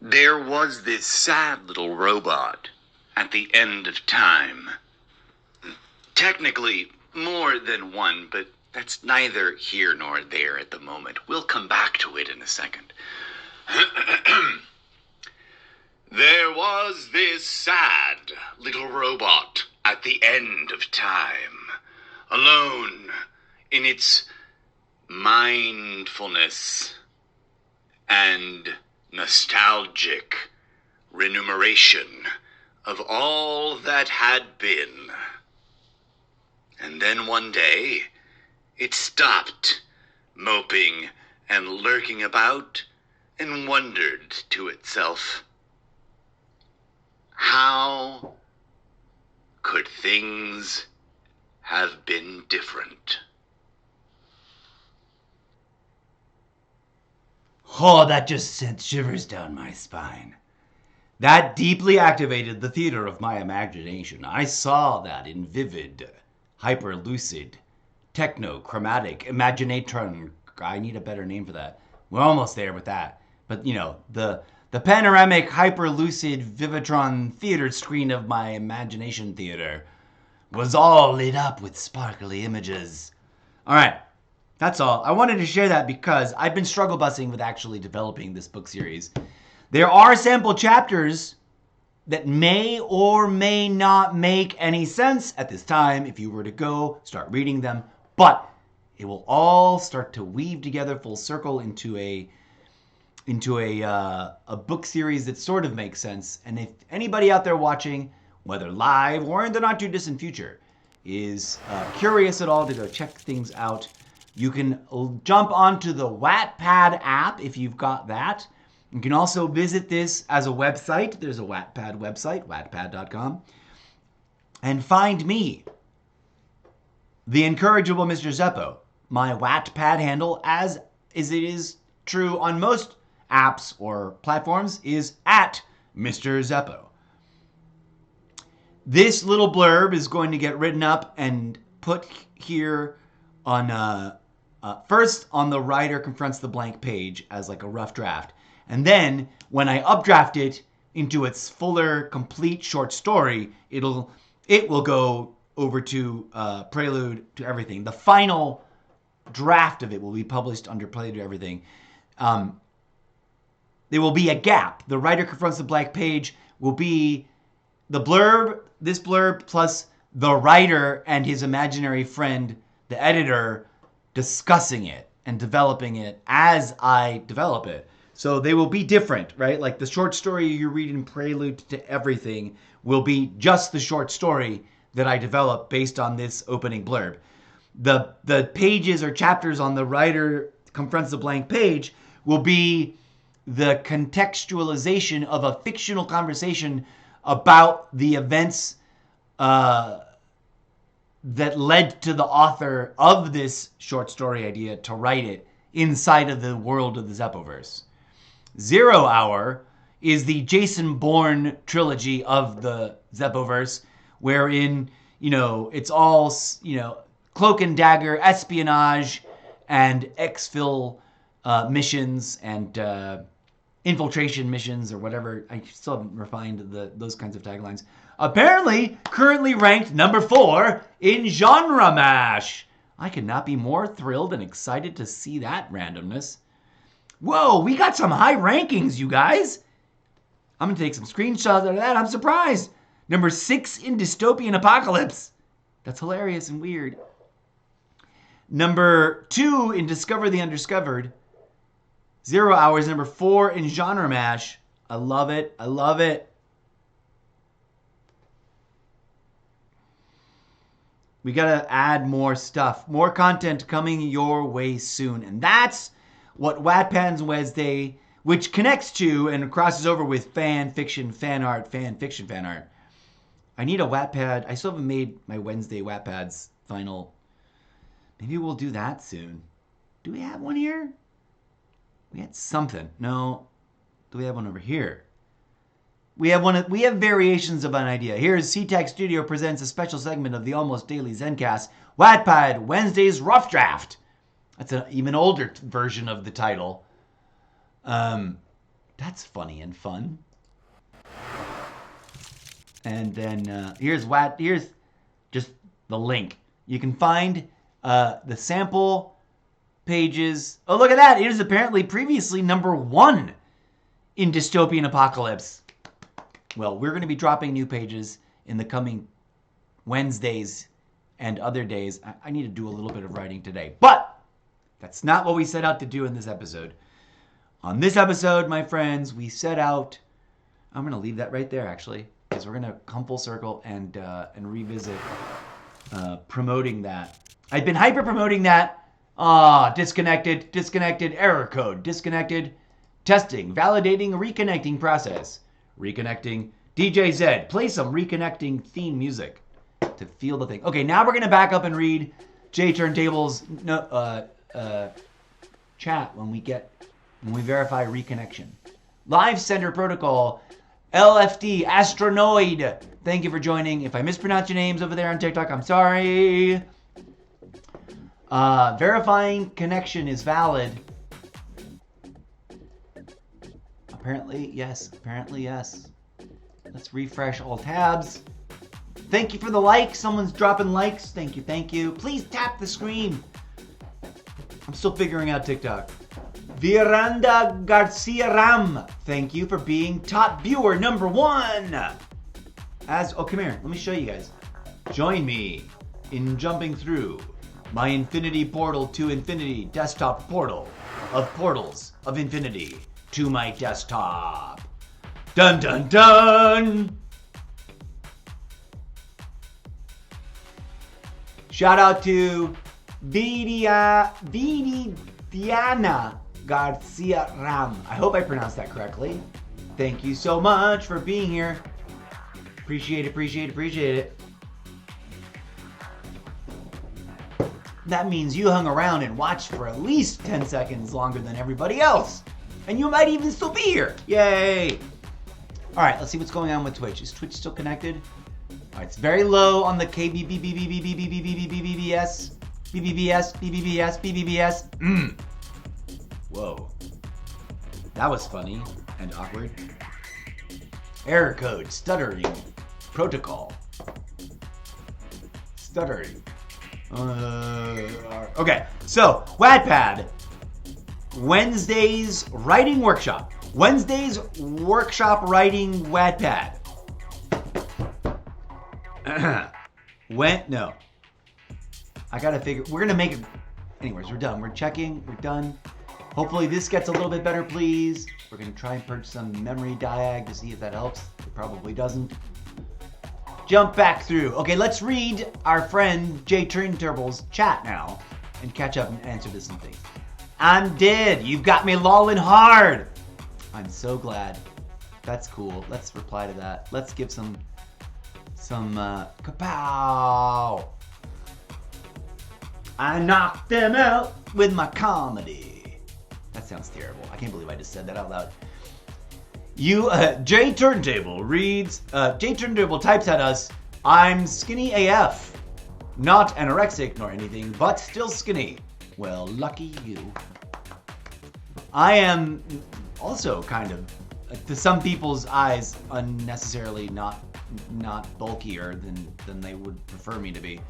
There was this sad little robot at the end of time. Technically, more than one, but that's neither here nor there at the moment. We'll come back to it in a second. There was this sad little robot at the end of time, alone in its mindfulness and nostalgic remuneration of all that had been. And then one day, it stopped moping and lurking about and wondered to itself, how could things have been different? Oh, that just sent shivers down my spine. That deeply activated the theater of my imagination. I saw that in vivid, hyper-lucid, techno-chromatic, imaginatron. I need a better name for that. We're almost there with that. But, you know, the panoramic, hyper-lucid Vivatron theater screen of my imagination theater was all lit up with sparkly images. All right. That's all. I wanted to share that because I've been struggle busing with actually developing this book series. There are sample chapters that may or may not make any sense at this time if you were to go start reading them, but it will all start to weave together full circle into a book series that sort of makes sense. And if anybody out there watching, whether live or in the not too distant future, is curious at all to go check things out, you can jump onto the Wattpad app if you've got that. You can also visit this as a website. There's a Wattpad website, wattpad.com. And find me, the incorrigible Mr. Zeppo. My Wattpad handle, as it is true on most apps or platforms, is at Mr. Zeppo. This little blurb is going to get written up and put here on first on the writer confronts the blank page as like a rough draft. And then when I updraft it into its fuller, complete short story, it will go over to Prelude to Everything. The final draft of it will be published under Prelude to Everything. There will be a gap. The writer confronts the blank page will be the blurb, this blurb, plus the writer and his imaginary friend, the editor, discussing it and developing it as I develop it. So they will be different, right? Like the short story you read in Prelude to Everything will be just the short story that I develop based on this opening blurb. The pages or chapters on the writer confronts the blank page will be the contextualization of a fictional conversation about the events that led to the author of this short story idea to write it inside of the world of the Zeppoverse. 0 Hour is the Jason Bourne trilogy of the Zeppoverse, wherein, you know, it's all, you know, cloak and dagger, espionage, and exfil missions and infiltration missions or whatever. I still haven't refined those kinds of taglines. Apparently, currently ranked number 4 in Genre Mash. I could not be more thrilled and excited to see that randomness. Whoa, we got some high rankings, you guys. I'm going to take some screenshots of that. I'm surprised. Number 6 in Dystopian Apocalypse. That's hilarious and weird. Number 2 in Discover the Undiscovered. 0 Hours. Number 4 in Genre Mash. I love it. I love it. We gotta add more stuff, more content coming your way soon. And that's what Wattpad's Wednesday, which connects to and crosses over with fan fiction, fan art, fan fiction, fan art. I need a Wattpad. I still haven't made my Wednesday Wattpad's final. Maybe we'll do that soon. Do we have one here? We had something. No. Do we have one over here? We have variations of an idea. Here's C-Tech Studio presents a special segment of the Almost Daily Zencast, Wattpad Wednesday's Rough Draft. That's an even older version of the title. That's funny and fun. And then here's just the link. You can find the sample pages. Oh, look at that. It is apparently previously #1 in Dystopian Apocalypse. Well, we're going to be dropping new pages in the coming Wednesdays and other days. I need to do a little bit of writing today, but that's not what we set out to do in this episode. On this episode, my friends, we set out, I'm going to leave that right there, actually, because we're going to come full circle and revisit promoting that. I've been hyper-promoting that. Disconnected, error code, disconnected, testing, validating, reconnecting process. Reconnecting. DJ Zed, play some reconnecting theme music to feel the thing. Okay, now we're going to back up and read J Turntable's chat when we verify reconnection. Live Center Protocol, LFD, Astronoid. Thank you for joining. If I mispronounce your names over there on TikTok, I'm sorry. Verifying connection is valid. Apparently, yes. Let's refresh all tabs. Thank you for the like. Someone's dropping likes. Thank you. Please tap the screen. I'm still figuring out TikTok. Viranda Garcia Ram. Thank you for being top viewer #1. Come here. Let me show you guys. Join me in jumping through my infinity portal to infinity desktop portal of portals of infinity to my desktop. Dun dun dun! Shout out to Diana Garcia Ram. I hope I pronounced that correctly. Thank you so much for being here. Appreciate it. That means you hung around and watched for at least 10 seconds longer than everybody else. And you might even still be here. Yay! All right, let's see what's going on with Twitch. Is Twitch still connected? All right, it's very low on the BBBS. Whoa. That was funny and awkward. Error code, stuttering, protocol. Stuttering. Okay, so Wattpad. Wednesday's writing workshop. Wednesday's workshop writing Wattpad. No. I gotta figure. We're gonna make it. Anyways, we're done. We're checking. We're done. Hopefully this gets a little bit better, please. We're gonna try and purge some memory diag to see if that helps. It probably doesn't. Jump back through. Okay, let's read our friend J Turntable's chat now and catch up and answer to something. I'm dead. You've got me lolling hard. I'm so glad. That's cool. Let's reply to that. Let's give some kapow. I knocked them out with my comedy. That sounds terrible. I can't believe I just said that out loud. J Turntable reads, J Turntable types at us, I'm skinny AF. Not anorexic nor anything, but still skinny. Well, lucky you. I am also kind of, to some people's eyes, unnecessarily not bulkier than they would prefer me to be.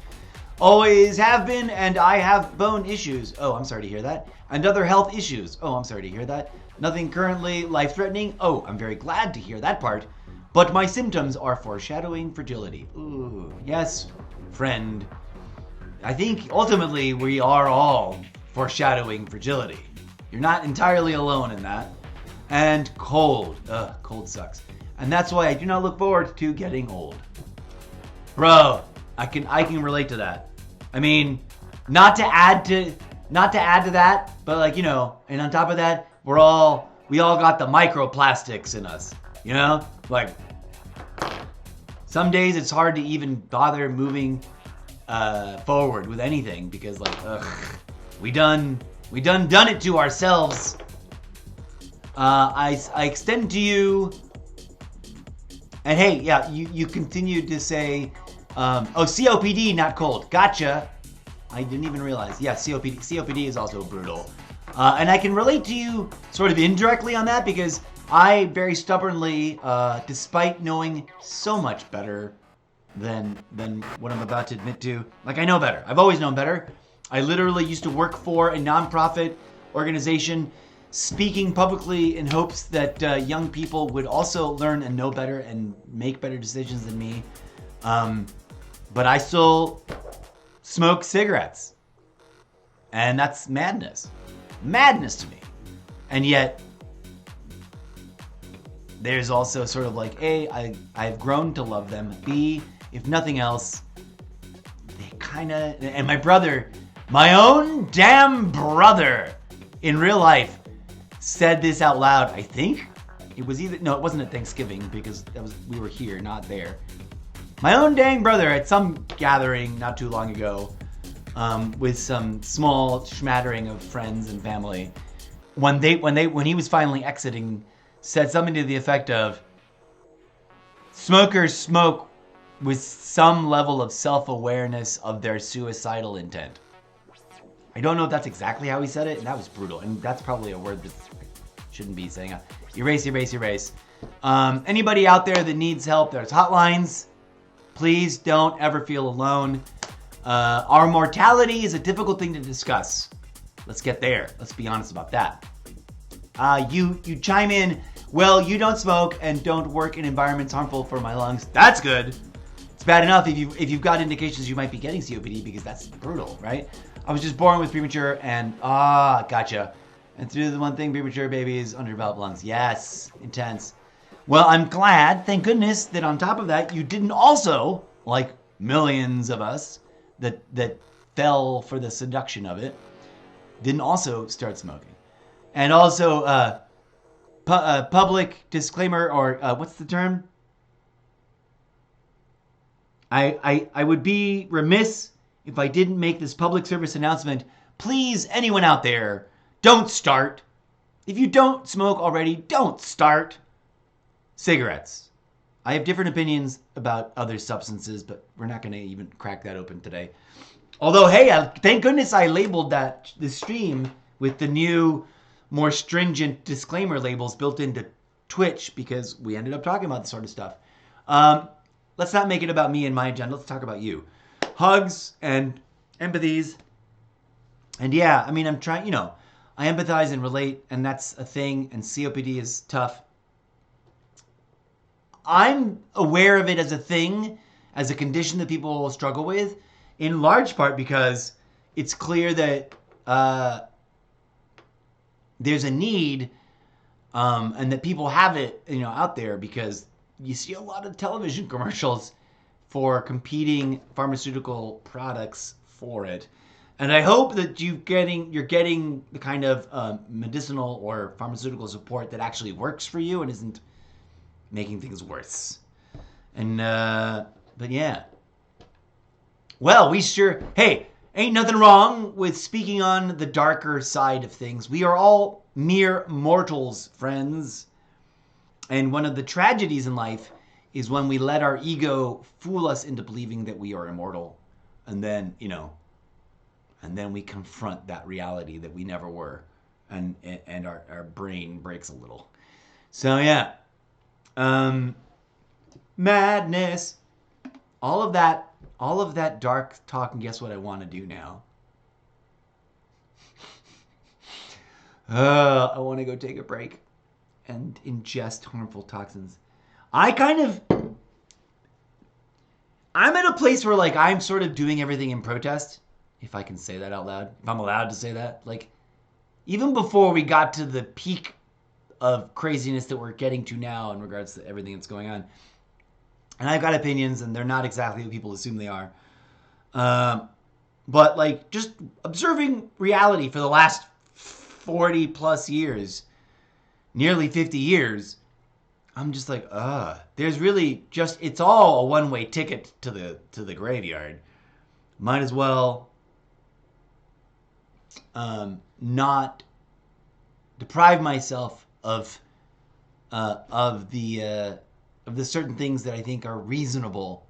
Always have been, and I have bone issues. Oh, I'm sorry to hear that. And other health issues. Oh, I'm sorry to hear that. Nothing currently life-threatening. Oh, I'm very glad to hear that part. But my symptoms are foreshadowing fragility. Ooh, yes, friend. I think ultimately we are all foreshadowing fragility. You're not entirely alone in that. And cold. Ugh, cold sucks. And that's why I do not look forward to getting old. Bro, I can relate to that. I mean, not to add to that, but like, you know, and on top of that, we all got the microplastics in us, you know? Like, some days it's hard to even bother moving forward with anything because, like, we done it to ourselves. I extend to you, and hey, yeah, you continue to say, oh, COPD, not cold. Gotcha. I didn't even realize. Yeah, COPD is also brutal. And I can relate to you sort of indirectly on that because I very stubbornly, despite knowing so much better than what I'm about to admit to, like, I know better. I've always known better. I literally used to work for a nonprofit organization speaking publicly in hopes that young people would also learn and know better and make better decisions than me. But I still smoke cigarettes. And that's madness. Madness to me. And yet, there's also sort of like, A, I've grown to love them. B, if nothing else, they kind of... And my brother, my own damn brother, in real life, said this out loud. I think it was either... No, it wasn't at Thanksgiving because we were here, not there. My own dang brother at some gathering not too long ago, with some small smattering of friends and family, when he was finally exiting, said something to the effect of, smokers smoke with some level of self-awareness of their suicidal intent. I don't know if that's exactly how he said it, and that was brutal, and that's probably a word that shouldn't be saying. Erase. Anybody out there that needs help, there's hotlines. Please don't ever feel alone. Our mortality is a difficult thing to discuss. Let's get there. Let's be honest about that. You chime in, well, you don't smoke and don't work in environments harmful for my lungs. That's good. It's bad enough if you've got indications you might be getting COPD because that's brutal, right? I was just born with premature and, gotcha. And through the one thing, premature babies, underdeveloped lungs. Yes, intense. Well, I'm glad, thank goodness, that on top of that, you didn't also, like millions of us that fell for the seduction of it, didn't also start smoking. And also, public disclaimer, or what's the term? I would be remiss if I didn't make this public service announcement. Please, anyone out there, don't start. If you don't smoke already, don't start. Cigarettes. I have different opinions about other substances, but we're not going to even crack that open today. Although, hey, thank goodness I labeled this stream with the new, more stringent disclaimer labels built into Twitch because we ended up talking about this sort of stuff. Let's not make it about me and my agenda. Let's talk about you. Hugs and empathies. And yeah, I mean, I'm trying, you know, I empathize and relate, and that's a thing, and COPD is tough. I'm aware of it as a thing, as a condition that people struggle with, in large part because it's clear that there's a need and that people have it, you know, out there because you see a lot of television commercials for competing pharmaceutical products for it. And I hope that you're getting the kind of medicinal or pharmaceutical support that actually works for you and isn't making things worse. And but yeah, well, hey, ain't nothing wrong with speaking on the darker side of things. We are all mere mortals, friends, and one of the tragedies in life is when we let our ego fool us into believing that we are immortal, and then, you know, and then we confront that reality that we never were, and our brain breaks a little. So yeah. Madness. All of that dark talk, and guess what I want to do now? I want to go take a break and ingest harmful toxins. I'm at a place where, like, I'm sort of doing everything in protest, if I can say that out loud, if I'm allowed to say that. Like, even before we got to the peak of craziness that we're getting to now in regards to everything that's going on. And I've got opinions, and they're not exactly what people assume they are. But like just observing reality for the last 40 plus years, nearly 50 years, I'm just like, there's really just, it's all a one-way ticket to the graveyard. Might as well not deprive myself of the certain things that I think are reasonable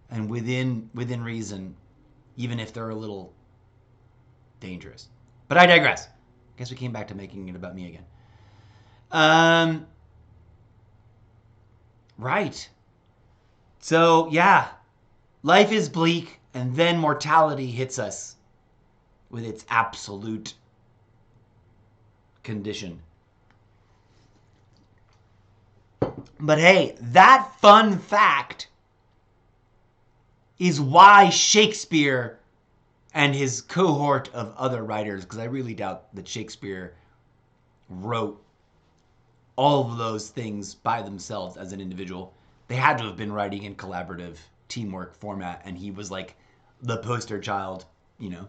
and within reason, even if they're a little dangerous. But I digress. I guess we came back to making it about me again. Right. So, yeah. Life is bleak, and then mortality hits us with its absolute condition. But hey, that fun fact is why Shakespeare and his cohort of other writers, because I really doubt that Shakespeare wrote all of those things by themselves as an individual. They had to have been writing in collaborative teamwork format, and he was like the poster child, you know.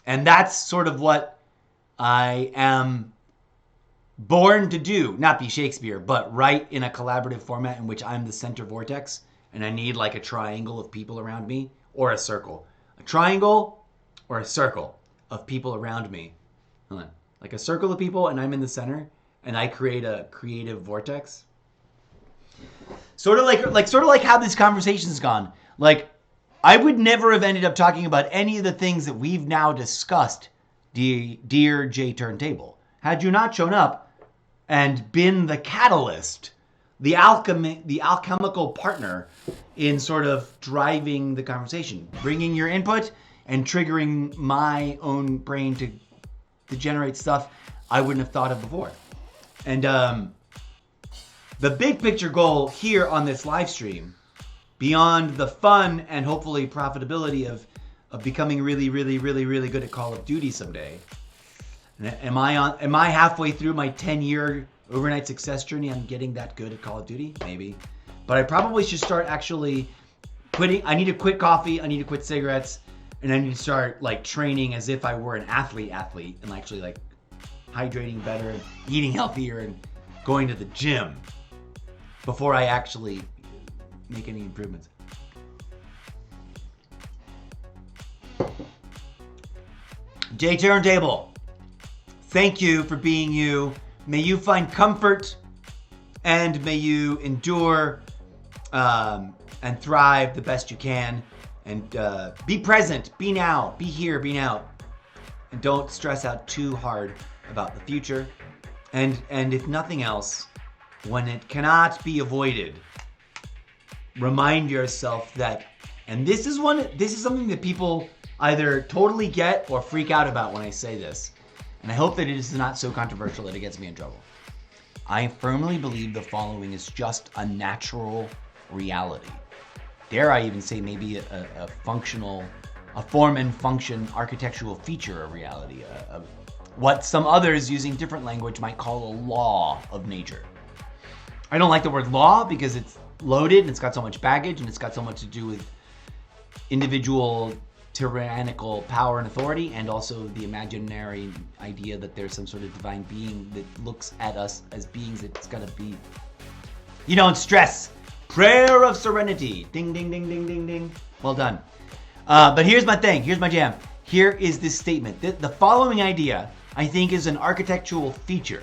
And that's sort of what I am born to do. Not be Shakespeare, but write in a collaborative format in which I'm the center vortex, and I need like a triangle of people around me, or a circle. A triangle or a circle of people around me. Hold on. Like a circle of people, and I'm in the center, and I create a creative vortex. Sort of like how this conversation's gone. Like, I would never have ended up talking about any of the things that we've now discussed, dear J Turntable, had you not shown up and been the catalyst, the alchemical partner in sort of driving the conversation, bringing your input and triggering my own brain to generate stuff I wouldn't have thought of before. And the big picture goal here on this live stream, beyond the fun and hopefully profitability of becoming really, really, really, really good at Call of Duty someday. Am I halfway through my 10-year overnight success journey? I'm getting that good at Call of Duty? Maybe. But I probably should start actually quitting. I need to quit coffee. I need to quit cigarettes. And I need to start like training as if I were an athlete and actually like hydrating better and eating healthier and going to the gym before I actually make any improvements. J Turntable, thank you for being you. May you find comfort and may you endure and thrive the best you can. And be present, be now, be here, be now. And don't stress out too hard about the future. And if nothing else, when it cannot be avoided, remind yourself that, and this is something that people either totally get or freak out about when I say this. And I hope that it is not so controversial that it gets me in trouble. I firmly believe the following is just a natural reality. Dare I even say maybe a form and function architectural feature of reality, of what some others using different language might call a law of nature. I don't like the word law because it's loaded and it's got so much baggage and it's got so much to do with individual tyrannical power and authority, and also the imaginary idea that there's some sort of divine being that looks at us as beings that's gotta be. You don't stress. Prayer of serenity. Ding, ding, ding, ding, ding, ding. Well done. But here's my thing. Here's my jam. Here is this statement. The following idea, I think, is an architectural feature,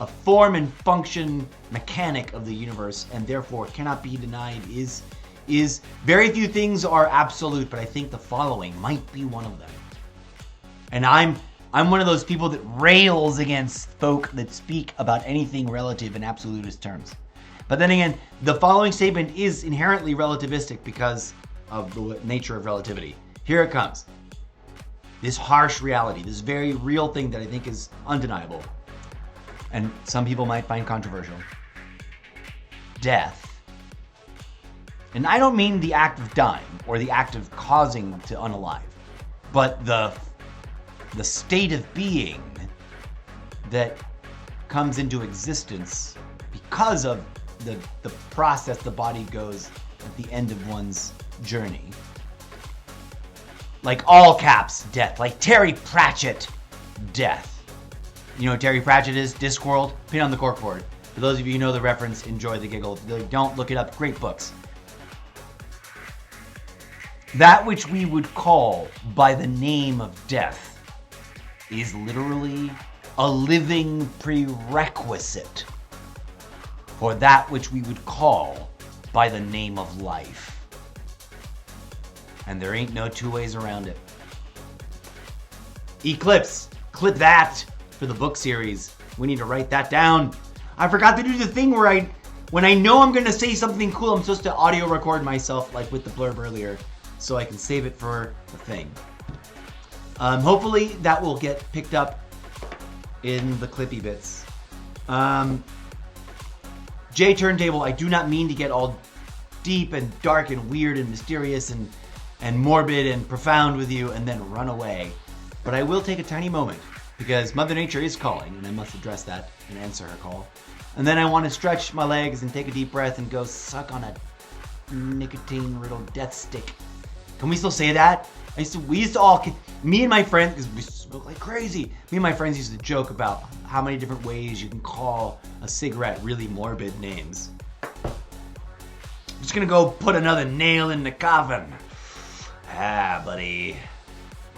a form and function mechanic of the universe, and therefore cannot be denied. Is very few things are absolute, but I think the following might be one of them. And I'm one of those people that rails against folk that speak about anything relative in absolutist terms. But then again, the following statement is inherently relativistic because of the nature of relativity. Here it comes. This harsh reality, this very real thing that I think is undeniable, and some people might find controversial. Death. And I don't mean the act of dying or the act of causing to unalive, but the state of being that comes into existence because of the process the body goes at the end of one's journey. Like all caps, death. Like Terry Pratchett, death. You know what Terry Pratchett is? Discworld, pin on the corkboard. For those of you who know the reference, enjoy the giggle. If you don't, look it up. Great books. That which we would call by the name of death is literally a living prerequisite for that which we would call by the name of life. And there ain't no two ways around it. Eclipse, clip that for the book series. We need to write that down. I forgot to do the thing where when I know I'm gonna say something cool, I'm supposed to audio record myself like with the blurb earlier so I can save it for the thing. Hopefully that will get picked up in the clippy bits. J Turntable, I do not mean to get all deep and dark and weird and mysterious and morbid and profound with you and then run away. But I will take a tiny moment because Mother Nature is calling and I must address that and answer her call. And then I want to stretch my legs and take a deep breath and go suck on a nicotine-riddled death stick. Can we still say that? We used to all, me and my friends, because we smoke like crazy, me and my friends used to joke about how many different ways you can call a cigarette really morbid names. I'm just gonna go put another nail in the coffin. Ah, buddy.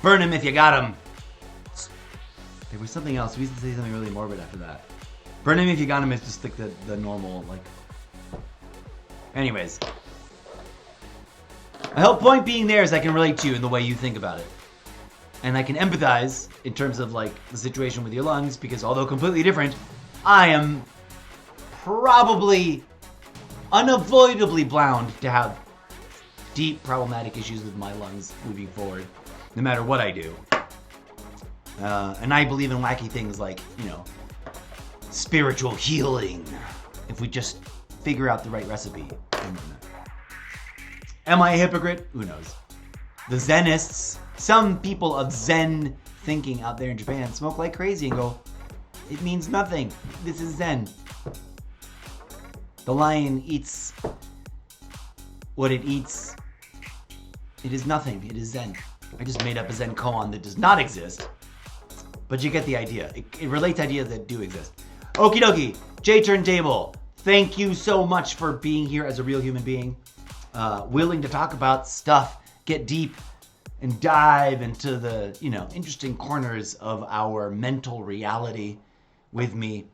Burn him if you got him. There was something else. We used to say something really morbid after that. Burn him if you got him is just like the normal, like... Anyways. My whole point being there is I can relate to you in the way you think about it. And I can empathize in terms of like the situation with your lungs because although completely different, I am probably unavoidably bound to have deep problematic issues with my lungs moving forward, no matter what I do. And I believe in wacky things like, you know, spiritual healing, if we just figure out the right recipe. Am I a hypocrite? Who knows? The Zenists, some people of Zen thinking out there in Japan smoke like crazy and go, it means nothing. This is Zen. The lion eats what it eats. It is nothing. It is Zen. I just made up a Zen koan that does not exist. But you get the idea. It relates ideas that do exist. Okie dokie. J Turntable. Thank you so much for being here as a real human being. Willing to talk about stuff, get deep, and dive into the, you know, interesting corners of our mental reality with me.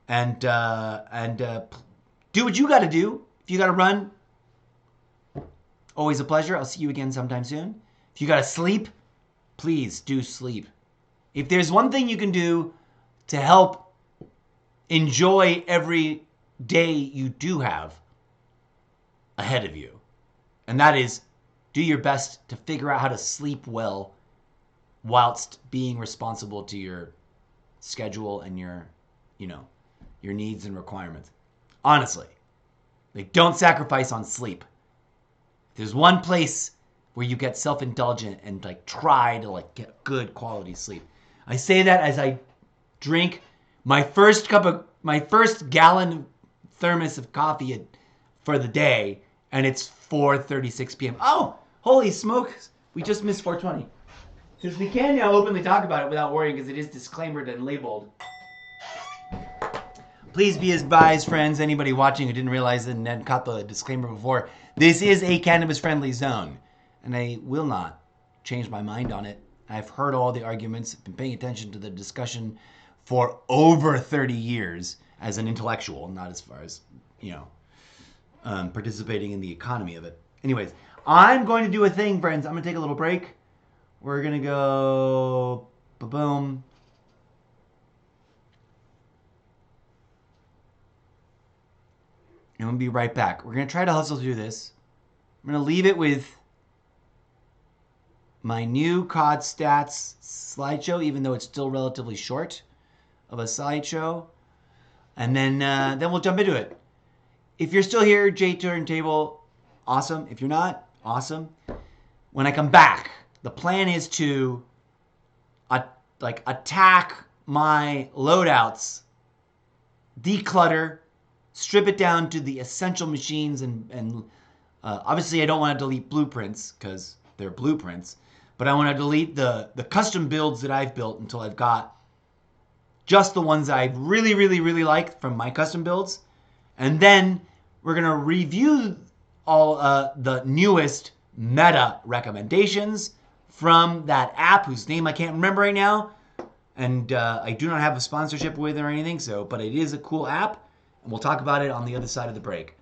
And do what you gotta do. If you gotta run, always a pleasure. I'll see you again sometime soon. If you gotta sleep, please do sleep. If there's one thing you can do to help enjoy every day you do have ahead of you, and that is do your best to figure out how to sleep well whilst being responsible to your schedule and your, you know, your needs and requirements. Honestly, like, don't sacrifice on sleep. If there's one place where you get self-indulgent and like try to like get good quality sleep. I say that as I drink my first gallon thermos of coffee for the day, and it's 4:36 p.m. Oh, holy smokes! We just missed 4:20. Since we can now openly talk about it without worrying, because it is disclaimered and labeled. Please be advised, friends, anybody watching who didn't realize it and hadn't caught the disclaimer before, this is a cannabis-friendly zone, and I will not change my mind on it. I've heard all the arguments, been paying attention to the discussion for over 30 years as an intellectual, not as far as, you know, participating in the economy of it. Anyways, I'm going to do a thing, friends. I'm going to take a little break. We're going to go ba-boom. And we'll be right back. We're going to try to hustle through this. I'm going to leave it with my new COD stats slideshow, even though it's still relatively short of a slideshow. And then we'll jump into it. If you're still here, J Turntable, awesome. If you're not, awesome. When I come back, the plan is to attack my loadouts, declutter, strip it down to the essential machines and Obviously, I don't want to delete blueprints because they're blueprints, but I want to delete the custom builds that I've built until I've got just the ones I really, really, really like from my custom builds. And then we're going to review all the newest meta recommendations from that app whose name I can't remember right now. And I do not have a sponsorship with it or anything, but it is a cool app. And we'll talk about it on the other side of the break.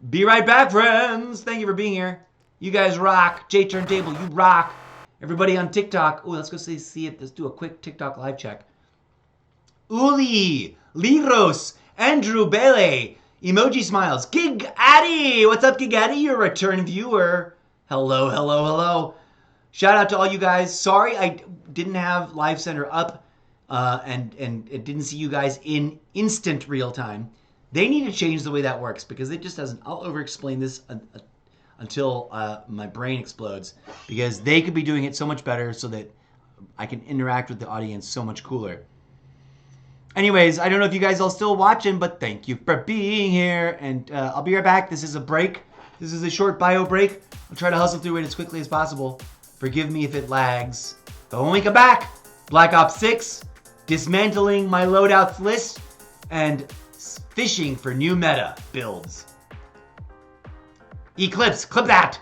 Be right back, friends. Thank you for being here. You guys rock. J Turntable, you rock. Everybody on TikTok. Oh, let's go see it. Let's do a quick TikTok live check. Uli, Liros, Andrew Bele, Emoji Smiles, Gig Addy. What's up, Gig Addy? You're a return viewer. Hello, hello, hello. Shout out to all you guys. Sorry I didn't have Live Center up and it didn't see you guys in instant real time. They need to change the way that works because it just doesn't. I'll over-explain this until my brain explodes because they could be doing it so much better so that I can interact with the audience so much cooler. Anyways, I don't know if you guys are still watching, but thank you for being here. And I'll be right back. This is a break. This is a short bio break. I'll try to hustle through it as quickly as possible. Forgive me if it lags. But when we come back, Black Ops 6, dismantling my loadouts list, and fishing for new meta builds. Eclipse, clip that!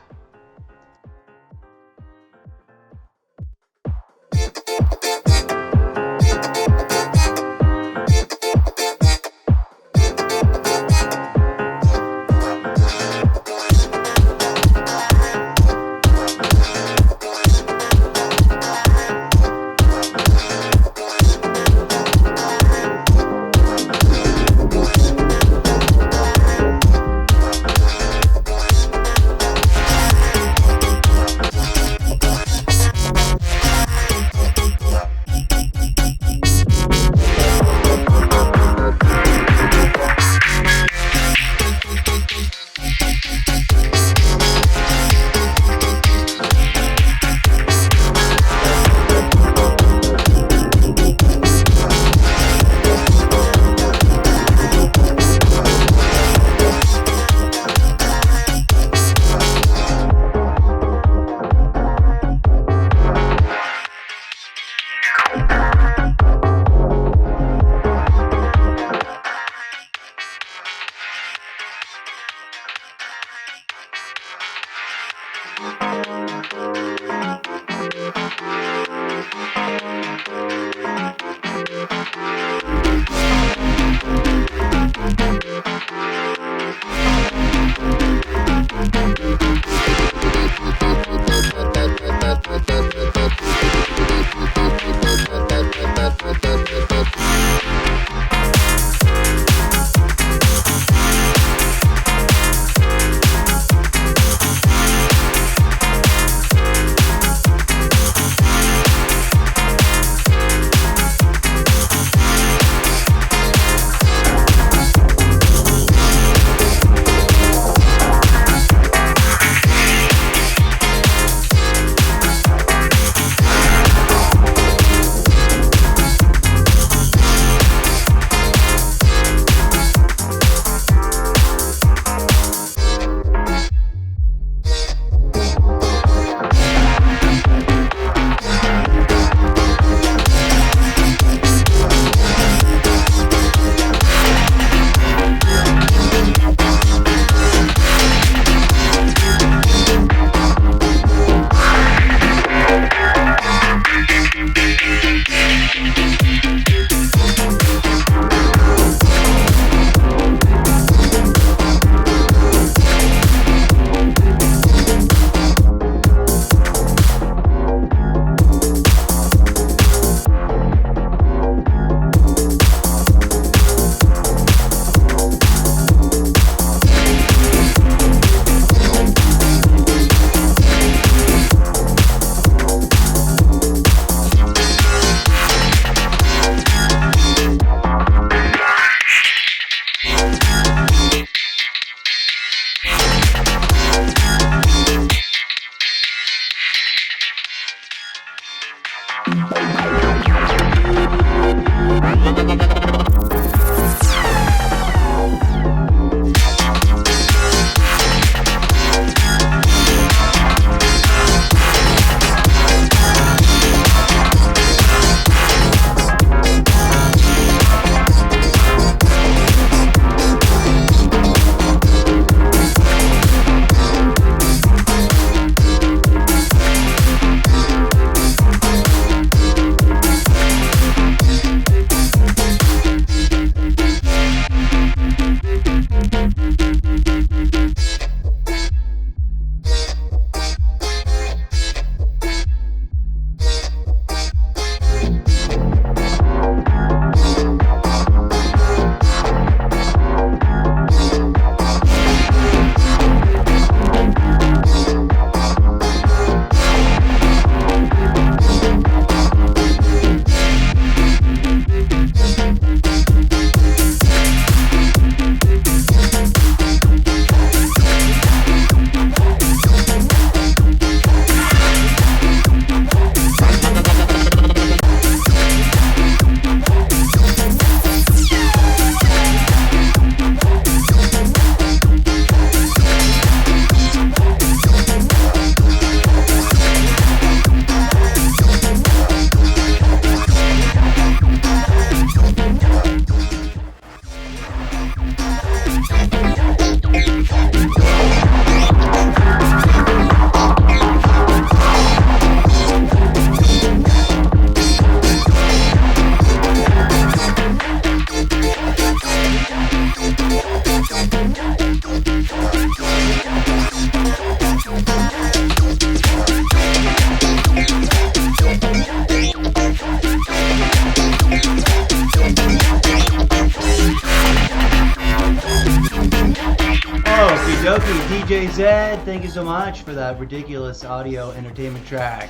DJ Zed, thank you so much for that ridiculous audio entertainment track.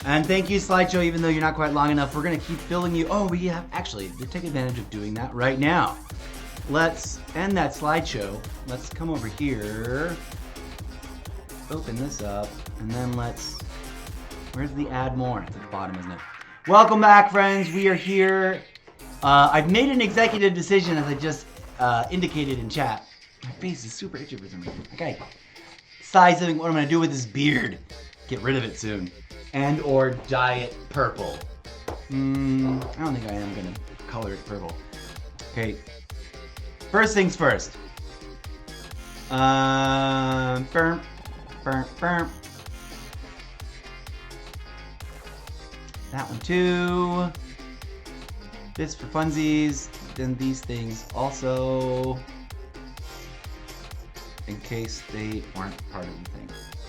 And thank you, Slideshow, even though you're not quite long enough. We're going to keep filling you. Oh, we have, actually, to take advantage of doing that right now. Let's end that slideshow. Let's come over here. Open this up. And then let's, where's the add more? It's at the bottom, isn't it? Welcome back, friends. We are here. I've made an executive decision, as I just indicated in chat. My face is super itchy for some reason. Okay. Sizing what I'm going to do with this beard. Get rid of it soon. And or dye it purple. I don't think I am going to color it purple. Okay. First things first. Burp. That one too. This for funsies. Then these things also. In case they weren't part of the thing.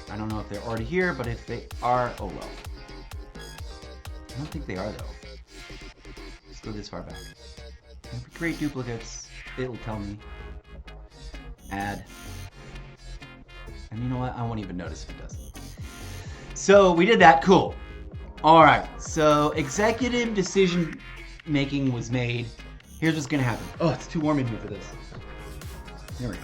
I don't know if they're already here, but if they are, oh well. I don't think they are though. Let's go this far back. If we create duplicates, it'll tell me. Add. And you know what? I won't even notice if it does. So we did that. Cool. Alright. So executive decision making was made. Here's what's going to happen. Oh, it's too warm in here for this. There we go.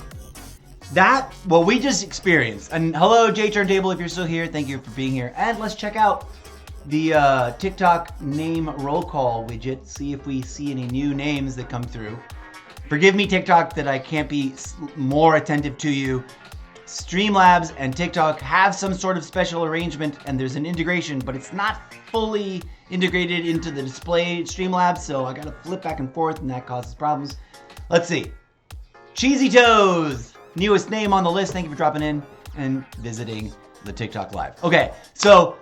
That, what we just experienced, and hello J Turntable if you're still here, thank you for being here, and let's check out the TikTok name roll call widget, see if we see any new names that come through. Forgive me TikTok that I can't be more attentive to you. Streamlabs and TikTok have some sort of special arrangement and there's an integration, but it's not fully integrated into the display Streamlabs, so I gotta flip back and forth and that causes problems. Let's see. Cheesy Toes! Newest name on the list. Thank you for dropping in and visiting the TikTok live. Okay, so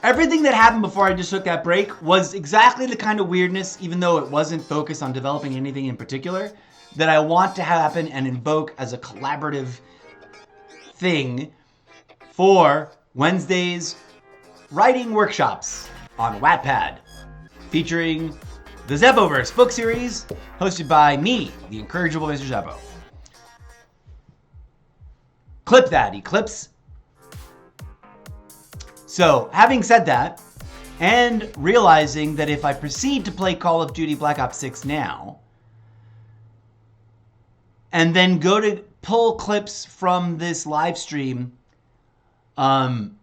everything that happened before I just took that break was exactly the kind of weirdness, even though it wasn't focused on developing anything in particular, that I want to happen and invoke as a collaborative thing for Wednesday's writing workshops on Wattpad, featuring the Zeppoverse book series, hosted by me, the incorrigible Mr. Zeppo. Clip that, Eclipse. So, having said that, and realizing that if I proceed to play Call of Duty Black Ops 6 now, and then go to pull clips from this live stream on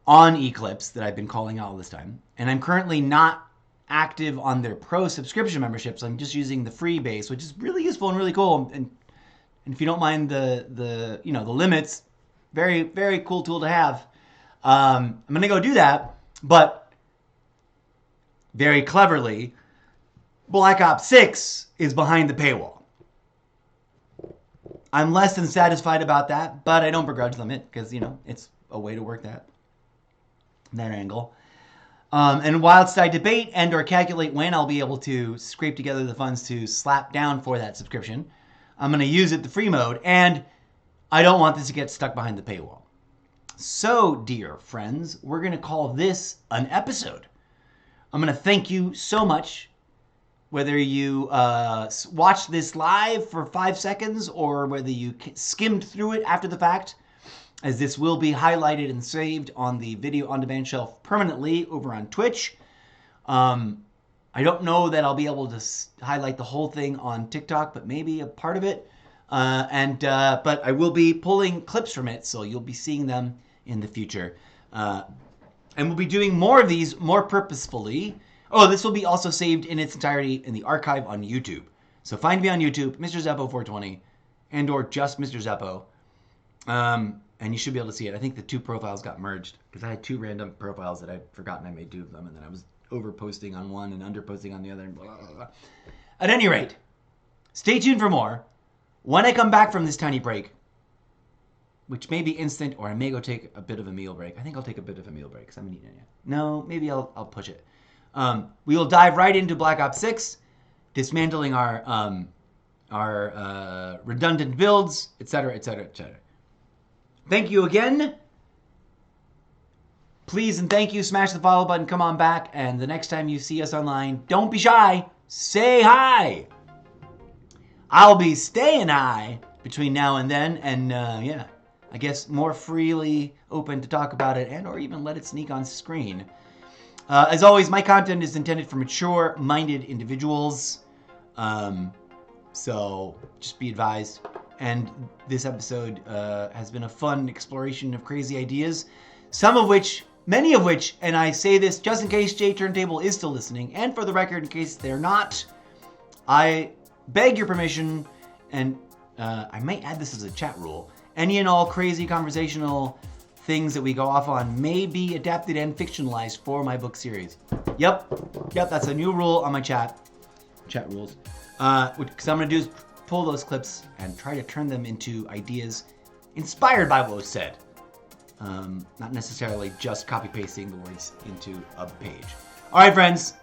Eclipse that I've been calling out all this time, and I'm currently not active on their pro subscription memberships, I'm just using the free base, which is really useful and really cool, and if you don't mind the limits, very, very cool tool to have. I'm going to go do that, but very cleverly, Black Ops 6 is behind the paywall. I'm less than satisfied about that, but I don't begrudge them it because, it's a way to work that angle. And whilst I debate and or calculate when I'll be able to scrape together the funds to slap down for that subscription, I'm going to use it the free mode, and I don't want this to get stuck behind the paywall. So, dear friends, we're going to call this an episode. I'm going to thank you so much, whether you watched this live for 5 seconds or whether you skimmed through it after the fact, as this will be highlighted and saved on the video on demand shelf permanently over on Twitch. I don't know that I'll be able to highlight the whole thing on TikTok, but maybe a part of it. But I will be pulling clips from it, so you'll be seeing them in the future. And we'll be doing more of these more purposefully. Oh, this will be also saved in its entirety in the archive on YouTube. So find me on YouTube, Mr. Zeppo420, and or just Mr. Zeppo. And you should be able to see it. I think the two profiles got merged because I had two random profiles that I'd forgotten I made two of them, and then I was over-posting on one and under-posting on the other, and blah, blah, blah. At any rate, stay tuned for more. When I come back from this tiny break, which may be instant, or I may go take a bit of a meal break. I think I'll take a bit of a meal break because I haven't eaten it yet. No, maybe I'll push it. We will dive right into Black Ops 6, dismantling our redundant builds, etc., etc., etc. Thank you again. Please and thank you. Smash the follow button. Come on back. And the next time you see us online, don't be shy. Say hi. I'll be staying high between now and then. And yeah, I guess, more freely open to talk about it and or even let it sneak on screen. As always, my content is intended for mature-minded individuals. So just be advised. And this episode has been a fun exploration of crazy ideas, many of which, and I say this just in case Jay Turntable is still listening, and for the record, in case they're not, I beg your permission, and I might add this as a chat rule, any and all crazy conversational things that we go off on may be adapted and fictionalized for my book series. Yep, that's a new rule on my chat rules. What I'm going to do is pull those clips and try to turn them into ideas inspired by what was said. Not necessarily just copy-pasting the words into a page. All right, friends.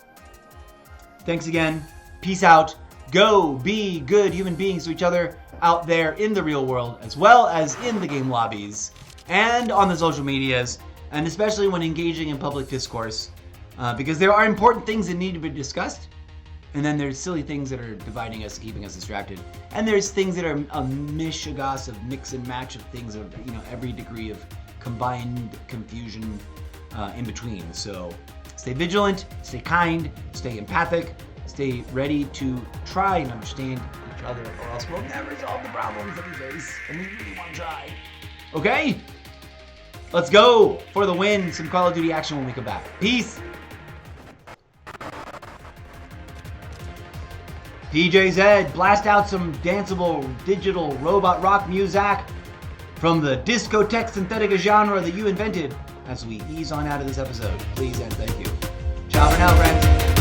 Thanks again. Peace out. Go be good human beings to each other out there in the real world, as well as in the game lobbies and on the social medias, and especially when engaging in public discourse, because there are important things that need to be discussed. And then there's silly things that are dividing us, keeping us distracted. And there's things that are a mishigas of mix and match of things of, every degree of combined confusion in between. So stay vigilant, stay kind, stay empathic, stay ready to try and understand each other, or else we'll never solve the problems that we face. And we really want to try. Okay? Let's go for the win. Some Call of Duty action when we come back. Peace. DJ Zed, blast out some danceable digital robot rock music from the discotheque synthetica genre that you invented as we ease on out of this episode. Please and thank you. Ciao for now, friends.